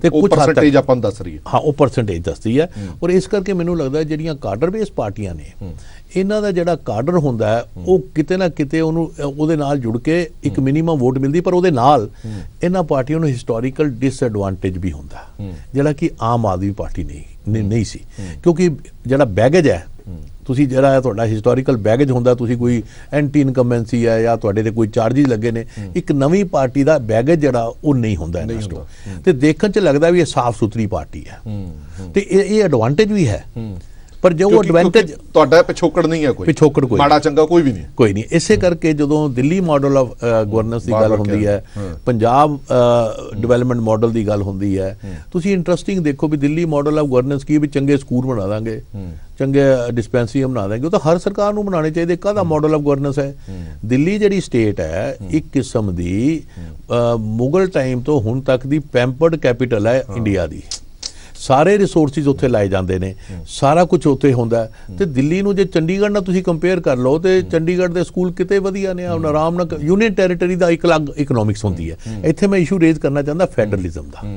ਤੇ ਕੁਝ ਪਰਸੈਂਟੇਜ ਆਪਾਂ ਨੂੰ ਦੱਸ ਰਹੀ ਹੈ। ਹਾਂ, ਉਹ ਪਰਸੈਂਟੇਜ ਦੱਸਦੀ ਹੈ। ਔਰ ਇਸ ਕਰਕੇ ਮੈਨੂੰ ਲੱਗਦਾ ਜਿਹੜੀਆਂ ਕਾਡਰ ਬੇਸ ਪਾਰਟੀਆਂ ਨੇ, ਇਹਨਾਂ ਦਾ ਜਿਹੜਾ ਕਾਡਰ ਹੁੰਦਾ ਹੈ ਉਹ ਕਿਤੇ ਨਾ ਕਿਤੇ ਉਹਦੇ ਨਾਲ ਜੁੜ ਕੇ ਇੱਕ ਮਿਨੀਮਮ ਵੋਟ ਮਿਲਦੀ, ਪਰ ਉਹਦੇ ਨਾਲ ਇਹਨਾਂ ਪਾਰਟੀਆਂ ਨੂੰ ਹਿਸਟੋਰੀਕਲ ਡਿਸਐਡਵਾਂਟੇਜ ਵੀ ਹੁੰਦਾ, ਜਿਹੜਾ ਕਿ ਆਮ ਆਦਮੀ ਪਾਰਟੀ ਨਹੀਂ ਸੀ। ਕਿਉਂਕਿ ਜਿਹੜਾ ਬੈਗੇਜ ਹੈ, ਤੁਸੀਂ ਜਿਹੜਾ ਤੁਹਾਡਾ ਹਿਸਟੋਰੀਕਲ ਬੈਗੇਜ ਹੁੰਦਾ, ਤੁਸੀਂ ਕੋਈ ਐਂਟੀ ਇਨਕੰਬੈਂਸੀ ਹੈ ਜਾਂ ਤੁਹਾਡੇ ਤੇ ਕੋਈ ਚਾਰਜਿਸ ਲੱਗੇ ਨੇ, ਇੱਕ ਨਵੀਂ ਪਾਰਟੀ ਦਾ ਬੈਗੇਜ ਜਿਹੜਾ ਉਹ ਨਹੀਂ ਹੁੰਦਾ ਇਹਨਾਂ ਤੋਂ। ਤੇ ਦੇਖਣ 'ਚ ਲੱਗਦਾ ਵੀ ਇਹ ਸਾਫ਼ ਸੁਥਰੀ ਪਾਰਟੀ ਹੈ ਤੇ ਇਹ ਐਡਵਾਂਟੇਜ ਵੀ ਹੈ। ਪਰ ਜੋ ਐਡਵਾਂਟੇਜ ਤੁਹਾਡਾ ਪਿਛੋਕੜ ਨਹੀਂ ਹੈ, ਪਿਛੋਕੜ ਕੋਈ ਮਾੜਾ ਚੰਗਾ ਕੋਈ ਵੀ ਨਹੀਂ। ਇਸੇ ਕਰਕੇ ਜਦੋਂ ਦਿੱਲੀ ਮਾਡਲ ਆਫ ਗਵਰਨੈਂਸ ਦੀ ਗੱਲ ਹੁੰਦੀ ਹੈ, ਪੰਜਾਬ ਡਿਵੈਲਪਮੈਂਟ ਮਾਡਲ ਦੀ ਗੱਲ ਹੁੰਦੀ ਹੈ, ਤੁਸੀਂ ਇੰਟਰਸਟਿੰਗ ਦੇਖੋ ਵੀ ਦਿੱਲੀ ਮਾਡਲ ਆਫ ਗਵਰਨੈਂਸ ਕੀ ਵੀ ਚੰਗੇ ਸਕੂਲ ਬਣਾ ਦਾਂਗੇ, ਚੰਗੇ ਡਿਸਪੈਂਸਰੀਆਂ ਬਣਾ ਦਾਂਗੇ, ਉਹ ਤਾਂ ਹਰ ਸਰਕਾਰ ਨੂੰ ਬਣਾਉਣੇ ਚਾਹੀਦੇ। ਕਾਹਦਾ ਮਾਡਲ ਆਫ ਗਵਰਨੈਂਸ ਹੈ? ਦਿੱਲੀ ਜਿਹੜੀ ਸਟੇਟ ਹੈ ਇੱਕ ਕਿਸਮ ਦੀ ਮੁਗਲ ਟਾਈਮ ਤੋਂ ਹੁਣ ਤੱਕ ਦੀ ਪੈਂਪਰਡ ਕੈਪੀਟਲ ਹੈ ਇੰਡੀਆ ਦੀ। ਸਾਰੇ ਰਿਸੋਰਸਿਸ ਉੱਥੇ ਲਾਏ ਜਾਂਦੇ ਨੇ, ਸਾਰਾ ਕੁਝ ਉੱਥੇ ਹੁੰਦਾ। ਤੇ ਦਿੱਲੀ ਨੂੰ ਜੇ ਚੰਡੀਗੜ੍ਹ ਨਾਲ ਤੁਸੀਂ ਕੰਪੇਅਰ ਕਰ ਲਓ ਤੇ ਚੰਡੀਗੜ੍ਹ ਦੇ ਸਕੂਲ ਕਿਤੇ ਵਧੀਆ ਨੇ, ਆਰਾਮ ਨਾਲ। ਯੂਨੀਅਨ ਟੈਰੀਟਰੀ ਦਾ ਇੱਕ ਅਲੱਗ ਇਕਨੋਮਿਕਸ ਹੁੰਦੀ ਹੈ। ਇੱਥੇ ਮੈਂ ਇਸ਼ੂ ਰੇਜ਼ ਕਰਨਾ ਚਾਹੁੰਦਾ ਫੈਡਰਲਿਜ਼ਮ ਦਾ,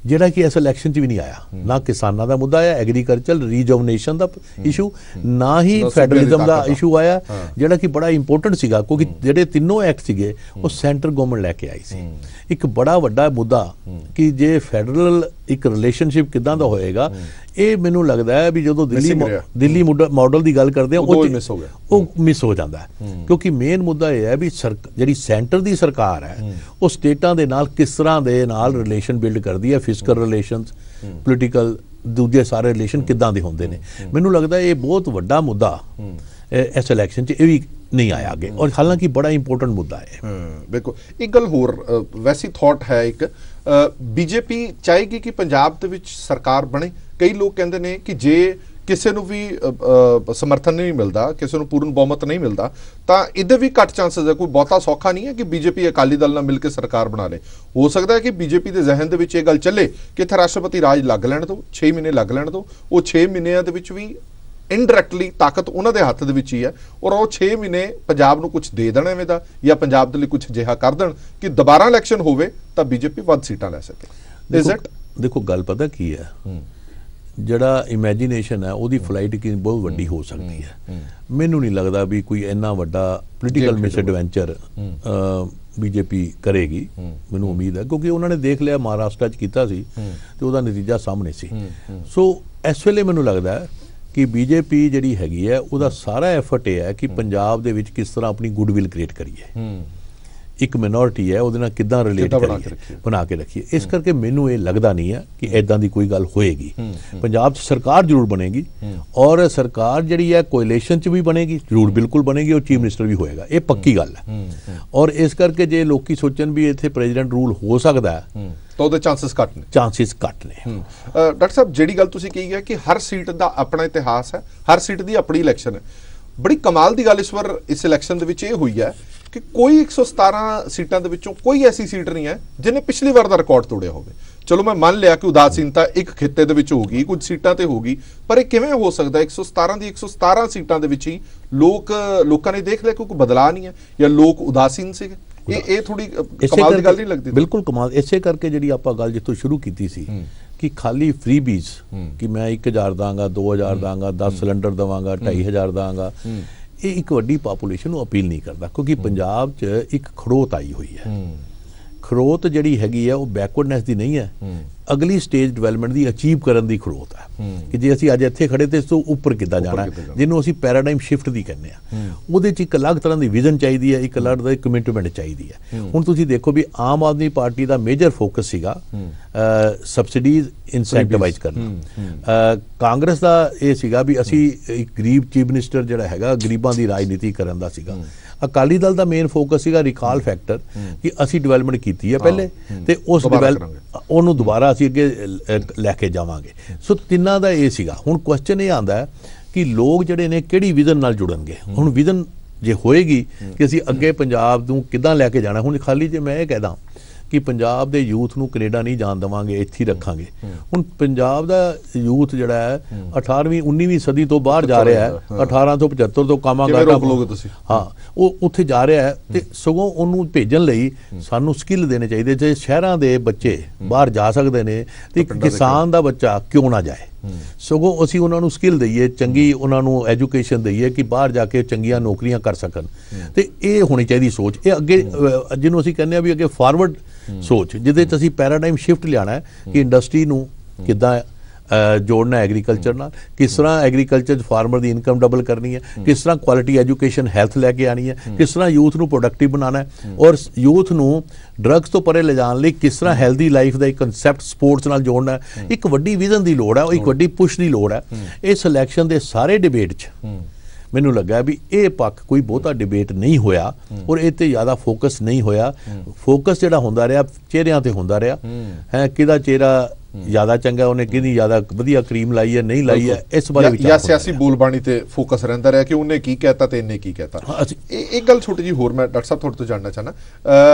ਜਿਹੜਾ ਕਿ ਇਸ ਇਲੈਕਸ਼ਨ 'ਚ ਵੀ ਨਹੀਂ ਆਇਆ। ਨਾ ਕਿਸਾਨਾਂ ਦਾ ਮੁੱਦਾ ਆਇਆ, ਐਗਰੀਕਲਚਰ ਰੀਜੋਵਨੇਸ਼ਨ ਦਾ ਇਸ਼ੂ, ਨਾ ਹੀ ਫੈਡਰਲਿਜ਼ਮ ਦਾ ਇਸ਼ੂ ਆਇਆ, ਜਿਹੜਾ ਕਿ ਬੜਾ ਇੰਪੋਰਟੈਂਟ ਸੀਗਾ। ਕਿਉਂਕਿ ਜਿਹੜੇ ਤਿੰਨੋਂ ਐਕਟ ਸੀਗੇ ਉਹ ਸੈਂਟਰ ਗਵਰਨਮੈਂਟ ਲੈ ਕੇ ਆਈ ਸੀ। ਇੱਕ ਬੜਾ ਵੱਡਾ ਮੁੱਦਾ ਕਿ ਜੇ ਫੈਡਰਲ ਇੱਕ ਰਿਲੇਸ਼ਨਸ਼ਿਪ ਕਿੱਦਾਂ ਦਾ ਹੋਏਗਾ, ਇਹ ਮੈਨੂੰ ਲੱਗਦਾ ਹੈ ਵੀ ਜਦੋਂ ਦਿੱਲੀ ਮਾਡਲ ਦੀ ਗੱਲ ਕਰਦੇ ਆ ਉਹ ਮਿਸ ਹੋ ਜਾਂਦਾ ਹੈ। ਕਿਉਂਕਿ ਮੇਨ ਮੁੱਦਾ ਇਹ ਹੈ ਵੀ ਜਿਹੜੀ ਸੈਂਟਰ ਦੀ ਸਰਕਾਰ ਹੈ ਉਹ ਸਟੇਟਾਂ ਦੇ ਨਾਲ ਕਿਸ ਤਰ੍ਹਾਂ ਦੇ ਨਾਲ ਰਿਲੇਸ਼ਨ ਬਿਲਡ ਕਰਦੀ ਹੈ, ਫਿਸਕਲ ਰਿਲੇਸ਼ਨਸ, ਪੋਲੀਟੀਕਲ, ਦੂਜੇ ਸਾਰੇ ਰਿਲੇਸ਼ਨ ਕਿੱਦਾਂ ਦੇ ਹੁੰਦੇ ਨੇ। ਮੈਨੂੰ ਲੱਗਦਾ ਇਹ ਬਹੁਤ ਵੱਡਾ ਮੁੱਦਾ ਇਸ ਇਲੈਕਸ਼ਨ 'ਚ ਇਹ ਵੀ ਨਹੀਂ ਆਇਆ ਅੱਗੇ, ਔਰ ਹਾਲਾਂਕਿ ਬੜਾ ਇੰਪੋਰਟੈਂਟ ਮੁੱਦਾ ਹੈ। ਬਿਲਕੁਲ। ਇੱਕ ਗੱਲ ਹੋਰ ਵੈਸੀ ਥਾਟ ਹੈ, ਇੱਕ ਬੀਜੇਪੀ ਚਾਹੇਗੀ ਕਿ ਪੰਜਾਬ ਦੇ ਵਿੱਚ ਸਰਕਾਰ ਬਣੇ। ਕਈ ਲੋਕ ਕਹਿੰਦੇ ਨੇ ਕਿ ਜੇ ਕਿਸੇ ਨੂੰ ਵੀ ਸਮਰਥਨ ਨਹੀਂ ਮਿਲਦਾ, ਕਿਸੇ ਨੂੰ ਪੂਰਨ ਬਹੁਮਤ ਨਹੀਂ ਮਿਲਦਾ, ਤਾਂ ਇਹਦੇ ਵੀ ਘੱਟ ਚਾਂਸਸ ਹੈ, ਕੋਈ ਬਹੁਤਾ ਸੌਖਾ ਨਹੀਂ ਹੈ ਕਿ ਬੀਜੇਪੀ ਅਕਾਲੀ ਦਲ ਨਾਲ ਮਿਲ ਕੇ ਸਰਕਾਰ ਬਣਾ ਲੇ। ਹੋ ਸਕਦਾ ਹੈ ਕਿ ਬੀਜੇਪੀ ਦੇ ਜ਼ਿਹਨ ਦੇ ਵਿੱਚ ਇਹ ਗੱਲ ਚੱਲੇ ਕਿ ਇੱਥੇ ਰਾਸ਼ਟਰਪਤੀ ਰਾਜ ਲੱਗ ਲੈਣ ਦਿਓ, 6 ਮਹੀਨੇ ਲੱਗ ਲੈਣ ਦਿਓ। ਉਹ 6 ਮਹੀਨਿਆਂ ਦੇ ਵਿੱਚ ਵੀ ਇਨਡਾਇਰੈਕਟਲੀ ਤਾਕਤ ਉਹਨਾਂ ਦੇ ਹੱਥ ਦੇ ਵਿੱਚ ਹੀ ਹੈ, ਔਰ ਉਹ 6 ਮਹੀਨੇ ਪੰਜਾਬ ਨੂੰ ਕੁਝ ਦੇ ਦੇਣ ਐਵੇਂ ਦਾ, ਜਾਂ ਪੰਜਾਬ ਦੇ ਲਈ ਕੁਝ ਅਜਿਹਾ ਕਰ ਦੇਣ ਕਿ ਦੁਬਾਰਾ ਇਲੈਕਸ਼ਨ ਹੋਵੇ ਤਾਂ ਬੀਜੇਪੀ ਵੱਧ ਸੀਟਾਂ ਲੈ ਸਕੇ। Is it? ਦੇਖੋ ਗੱਲ ਪਤਾ ਕੀ ਹੈ, ਜਿਹੜਾ ਇਮੈਜੀਨੇਸ਼ਨ ਹੈ ਉਹਦੀ ਫਲਾਈਟ ਕੀ ਬਹੁਤ ਵੱਡੀ ਹੋ ਸਕਦੀ ਹੈ। ਮੈਨੂੰ ਨਹੀਂ ਲੱਗਦਾ ਵੀ ਕੋਈ ਇੰਨਾ ਵੱਡਾ ਪੋਲੀਟੀਕਲ ਮਿਸਐਡਵੈਂਚਰ ਬੀਜੇਪੀ ਕਰੇਗੀ। ਮੈਨੂੰ ਉਮੀਦ ਹੈ ਕਿਉਂਕਿ ਉਹਨਾਂ ਨੇ ਦੇਖ ਲਿਆ ਮਹਾਰਾਸ਼ਟਰ 'ਚ ਕੀਤਾ ਸੀ ਤੇ ਉਹਦਾ ਨਤੀਜਾ ਸਾਹਮਣੇ ਸੀ। ਸੋ ਇਸ ਵੇਲੇ ਮੈਨੂੰ ਲੱਗਦਾ ਹੈ ਕਿ ਬੀਜੇਪੀ ਜਿਹੜੀ ਹੈਗੀ ਹੈ ਉਹਦਾ ਸਾਰਾ ਐਫਰਟ ਇਹ ਹੈ ਕਿ ਪੰਜਾਬ ਦੇ ਵਿੱਚ ਕਿਸ ਤਰ੍ਹਾਂ ਆਪਣੀ ਗੁੱਡਵਿਲ ਕ੍ਰੀਏਟ ਕਰੀਏ, ਇੱਕ ਮਿਨੋਰਿਟੀ ਹੈ ਉਹਦੇ ਨਾਲ ਕਿੱਦਾਂ ਰਿਲੇਟ ਕਰੀਏ, ਬਣਾ ਕੇ ਰੱਖੀਏ। ਇਸ ਕਰਕੇ ਮੈਨੂੰ ਇਹ ਲੱਗਦਾ ਨਹੀਂ ਹੈ ਕਿ ਐਦਾਂ ਦੀ ਕੋਈ ਗੱਲ ਹੋਏਗੀ। ਪੰਜਾਬ 'ਚ ਸਰਕਾਰ ਜ਼ਰੂਰ ਬਣੇਗੀ, ਔਰ ਸਰਕਾਰ ਜਿਹੜੀ ਹੈ ਕੋਅਲੀਸ਼ਨ 'ਚ ਵੀ ਬਣੇਗੀ, ਜ਼ਰੂਰ ਬਿਲਕੁਲ ਬਣੇਗੀ, ਔਰ ਚੀਫ ਮਿਨਿਸਟਰ ਵੀ ਹੋਏਗਾ, ਇਹ ਪੱਕੀ ਗੱਲ ਹੈ। ਔਰ ਇਸ ਕਰਕੇ ਜੇ ਲੋਕੀ ਸੋਚਣ ਵੀ ਇੱਥੇ ਪ੍ਰੈਜ਼ੀਡੈਂਟ ਰੂਲ ਹੋ ਸਕਦਾ ਹੈ ਤਾਂ ਉਹਦੇ ਚਾਂਸਸ ਘੱਟ ਨੇ। ਡਾਕਟਰ ਸਾਹਿਬ, ਜਿਹੜੀ ਗੱਲ ਤੁਸੀਂ ਕਹੀ ਹੈ ਕਿ ਹਰ ਸੀਟ ਦਾ ਆਪਣਾ ਇਤਿਹਾਸ ਹੈ, ਹਰ ਸੀਟ ਦੀ ਆਪਣੀ ਇਲੈਕਸ਼ਨ ਹੈ, ਬੜੀ ਕਮਾਲ ਦੀ ਗੱਲ ਇਸ ਵਾਰ ਇਸ ਇਲੈਕਸ਼ਨ ਦੇ ਵਿੱਚ ਇਹ ਹੋਈ ਹੈ ਕਿ ਕੋਈ 117 ਸੀਟਾਂ ਦੇ ਵਿੱਚੋਂ ਕੋਈ ਐਸੀ ਸੀਟ ਨਹੀਂ ਹੈ ਜਿਹਨੇ ਪਿਛਲੀ ਵਾਰ ਦਾ ਰਿਕਾਰਡ ਤੋੜਿਆ ਹੋਵੇ। ਚਲੋ ਮੈਂ ਮੰਨ ਲਿਆ ਕਿ ਉਦਾਸੀਨਤਾ ਇੱਕ ਖਿੱਤੇ ਦੇ ਵਿੱਚ ਹੋਗੀ, ਕੁਝ ਸੀਟਾਂ ਤੇ ਹੋਗੀ, ਪਰ ਇਹ ਕਿਵੇਂ ਹੋ ਸਕਦਾ 117 ਦੀ 117 ਸੀਟਾਂ ਦੇ ਵਿੱਚ ਹੀ ਲੋਕਾਂ ਨੇ ਦੇਖ ਲਿਆ ਕਿ ਕੋਈ ਬਦਲਾਅ ਨਹੀਂ ਹੈ ਜਾਂ ਲੋਕ ਉਦਾਸੀਨ ਸੀਗੇ? ਇਹ ਥੋੜੀ ਕਮਾਲ ਦੀ ਗੱਲ ਨਹੀਂ ਲੱਗਦੀ? ਬਿਲਕੁਲ ਕਮਾਲ। ਇਸੇ ਕਰਕੇ ਜਿਹੜੀ ਆਪਾਂ ਗੱਲ ਜਿੱਥੋਂ ਸ਼ੁਰੂ ਕੀਤੀ ਸੀ ਕਿ ਖਾਲੀ ਫ੍ਰੀਬੀਜ਼ ਕਿ ਮੈਂ 1000 ਦਾਂਗਾ, 2000 ਦਾਂਗਾ, 10 ਸਿਲੰਡਰ ਦਵਾਂਗਾ, 2500 ਦਾਂਗਾ, ਇਹ ਇੱਕ ਵੱਡੀ ਪਾਪੂਲੇਸ਼ਨ ਨੂੰ ਅਪੀਲ ਨਹੀਂ ਕਰਦਾ। ਕਿਉਂਕਿ ਪੰਜਾਬ 'ਚ ਇੱਕ ਖੜੋਤ ਆਈ ਹੋਈ ਹੈ। ਖੜੋਤ ਜਿਹੜੀ ਹੈਗੀ ਹੈ ਉਹ ਬੈਕਵਰਡਨੈਸ ਦੀ ਨਹੀਂ ਹੈ, ਅਗਲੀ ਸਟੇਜ ਡਿਵੈਲਪਮੈਂਟ ਦੀ ਅਚੀਵ ਕਰਨ ਦੀ ਖੜੋਤ ਹੈ ਕਿ ਜੇ ਅਸੀਂ ਅੱਜ ਇੱਥੇ ਖੜੇ ਤੇ ਇਸ ਤੋਂ ਉੱਪਰ ਕਿੱਦਾਂ ਜਾਣਾ, ਜਿਹਨੂੰ ਅਸੀਂ ਪੈਰਾਡਾਈਮ ਸ਼ਿਫਟ ਦੀ ਕਹਿੰਦੇ ਆ। ਉਹਦੇ 'ਚ ਇੱਕ ਅਲੱਗ ਤਰ੍ਹਾਂ ਦੀ ਵਿਜ਼ਨ ਚਾਹੀਦੀ ਹੈ, ਇੱਕ ਅਲੱਗ ਤਰ੍ਹਾਂ ਦੀ ਕਮਿਟਮੈਂਟ ਚਾਹੀਦੀ ਹੈ। ਹੁਣ ਤੁਸੀਂ ਦੇਖੋ ਵੀ ਆਮ ਆਦਮੀ ਪਾਰਟੀ ਦਾ ਮੇਜਰ ਫੋਕਸ ਸੀਗਾ ਸਬਸਿਡੀਜ਼ ਇਨਸੈਂਟੀਵਾਈਜ਼ ਕਰਨਾ, ਕਾਂਗਰਸ ਦਾ ਇਹ ਸੀਗਾ ਵੀ ਅਸੀਂ ਇੱਕ ਗਰੀਬ ਚੀਫ ਮਿਨਿਸਟਰ ਜਿਹੜਾ ਹੈਗਾ ਗਰੀਬਾਂ ਦੀ ਰਾਜਨੀਤੀ ਕਰਨ ਦਾ ਸੀਗਾ। ਅਕਾਲੀ ਦਲ ਦਾ ਮੇਨ ਫੋਕਸ ਸੀਗਾ ਰਿਕਾਲ ਫੈਕਟਰ ਕਿ ਅਸੀਂ ਡਿਵੈਲਪਮੈਂਟ ਕੀਤੀ ਹੈ ਪਹਿਲੇ ਤੇ ਉਹਨੂੰ ਦੁਬਾਰਾ ਅਸੀਂ ਅੱਗੇ ਲੈ ਕੇ ਜਾਵਾਂਗੇ। ਸੋ ਤਿੰਨਾਂ ਦਾ ਇਹ ਸੀਗਾ। ਹੁਣ ਕੁਐਸਚਨ ਇਹ ਆਉਂਦਾ ਹੈ ਕਿ ਲੋਕ ਜਿਹੜੇ ਨੇ ਕਿਹੜੀ ਵਿਜ਼ਨ ਨਾਲ ਜੁੜਨਗੇ। ਹੁਣ ਵਿਜ਼ਨ ਜੇ ਹੋਏਗੀ ਕਿ ਅਸੀਂ ਅੱਗੇ ਪੰਜਾਬ ਨੂੰ ਕਿੱਦਾਂ ਲੈ ਕੇ ਜਾਣਾ, ਹੁਣ ਖਾਲੀ ਜੇ ਮੈਂ ਇਹ ਕਹਿਦਾ ਕਿ ਪੰਜਾਬ ਦੇ ਯੂਥ ਨੂੰ ਕੈਨੇਡਾ ਨਹੀਂ ਜਾਣ ਦੇਵਾਂਗੇ, ਇੱਥੇ ਹੀ ਰੱਖਾਂਗੇ। ਹੁਣ ਪੰਜਾਬ ਦਾ ਯੂਥ ਜਿਹੜਾ ਹੈ 18ਵੀਂ 19ਵੀਂ ਸਦੀ ਤੋਂ ਬਾਹਰ ਜਾ ਰਿਹਾ ਹੈ, 1875 ਤੋਂ ਕਾਮਾਗਾਟਾ ਹਾਂ ਉਹ ਉੱਥੇ ਜਾ ਰਿਹਾ ਹੈ, ਤੇ ਸਗੋਂ ਉਹਨੂੰ ਭੇਜਣ ਲਈ ਸਾਨੂੰ ਸਕਿੱਲ ਦੇਣੇ ਚਾਹੀਦੇ। ਜੇ ਸ਼ਹਿਰਾਂ ਦੇ ਬੱਚੇ ਬਾਹਰ ਜਾ ਸਕਦੇ ਨੇ ਤੇ ਕਿਸਾਨ ਦਾ ਬੱਚਾ ਕਿਉਂ ਨਾ ਜਾਏ। ਸਗੋਂ ਅਸੀਂ ਉਹਨਾਂ ਨੂੰ ਸਕਿੱਲ ਦਈਏ, ਚੰਗੀ ਉਹਨਾਂ ਨੂੰ ਐਜੂਕੇਸ਼ਨ ਦਈਏ ਕਿ ਬਾਹਰ ਜਾ ਕੇ ਚੰਗੀਆਂ ਨੌਕਰੀਆਂ ਕਰ ਸਕਣ। ਤੇ ਇਹ ਹੋਣੀ ਚਾਹੀਦੀ ਸੋਚ। ਇਹ ਅੱਗੇ ਜਿਹਨੂੰ ਅਸੀਂ ਕਹਿੰਦੇ ਆ ਵੀ ਅੱਗੇ ਫਾਰਵਰਡ ਸੋਚ, ਜਿਹਦੇ 'ਚ ਅਸੀਂ ਪੈਰਾਡਾਈਮ ਸ਼ਿਫਟ ਲਿਆਣਾ ਹੈ ਕਿ ਇੰਡਸਟਰੀ ਨੂੰ ਕਿੱਦਾਂ ਜੋੜਨਾ ਐਗਰੀਕਲਚਰ ਨਾਲ, ਕਿਸ ਤਰ੍ਹਾਂ ਐਗਰੀਕਲਚਰ 'ਚ ਫਾਰਮਰ ਦੀ ਇਨਕਮ ਡਬਲ ਕਰਨੀ ਹੈ, ਕਿਸ ਤਰ੍ਹਾਂ ਕੁਆਲਿਟੀ ਐਜੂਕੇਸ਼ਨ ਹੈਲਥ ਲੈ ਕੇ ਆਣੀ ਹੈ, ਕਿਸ ਤਰ੍ਹਾਂ ਯੂਥ ਨੂੰ ਪ੍ਰੋਡਕਟਿਵ ਬਣਾਉਣਾ ਹੈ, ਔਰ ਯੂਥ ਨੂੰ ਡਰੱਗਸ ਤੋਂ ਪਰੇ ਲਿਜਾਣ ਲਈ ਕਿਸ ਤਰ੍ਹਾਂ ਹੈਲਦੀ ਲਾਈਫ ਦਾ ਇੱਕ ਕਨਸੈਪਟ ਸਪੋਰਟਸ ਨਾਲ ਜੋੜਨਾ ਹੈ। ਇੱਕ ਵੱਡੀ ਵਿਜ਼ਨ ਦੀ ਲੋੜ ਹੈ, ਇੱਕ ਵੱਡੀ ਪੁਸ਼ ਦੀ ਲੋੜ ਹੈ। ਇਸ ਇਲੈਕਸ਼ਨ ਦੇ ਸਾਰੇ ਡਿਬੇਟ 'ਚ ਮੈਨੂੰ ਲੱਗਾ ਵੀ ਇਹ ਪੱਖ ਕੋਈ ਬਹੁਤਾ ਡਿਬੇਟ ਨਹੀਂ ਹੋਇਆ, ਔਰ ਇਹ ਤੇ ਜ਼ਿਆਦਾ ਫੋਕਸ ਨਹੀਂ ਹੋਇਆ। ਫੋਕਸ ਜਿਹੜਾ ਹੁੰਦਾ ਰਿਹਾ ਚਿਹਰਿਆਂ ਤੇ ਹੁੰਦਾ ਰਿਹਾ ਹੈ, ਕਿਹਦਾ ਚਿਹਰਾ ਜ਼ਿਆਦਾ ਚੰਗਾ, ਉਹਨੇ ਕਿਹਦੀ ਜ਼ਿਆਦਾ ਵਧੀਆ ਕਰੀਮ ਲਾਈ ਹੈ, ਨਹੀਂ ਲਾਈ ਹੈ, ਇਸ ਬਾਰੇ ਵਿਚਾਰ ਜਾਂ ਸਿਆਸੀ ਬੋਲਬਾਣੀ ਤੇ ਫੋਕਸ ਰਹਿੰਦਾ ਰਿਹਾ ਕਿ ਉਹਨੇ ਕੀ ਕਹਿਤਾ ਤੇ ਇਹਨੇ ਕੀ ਕਹਿਤਾ। ਇੱਕ ਗੱਲ ਛੋਟੀ ਜੀ ਹੋਰ ਮੈਂ ਡਾਕਟਰ ਸਾਹਿਬ ਤੁਹਾਡੇ ਤੋਂ ਜਾਣਨਾ ਚਾਹਨਾ,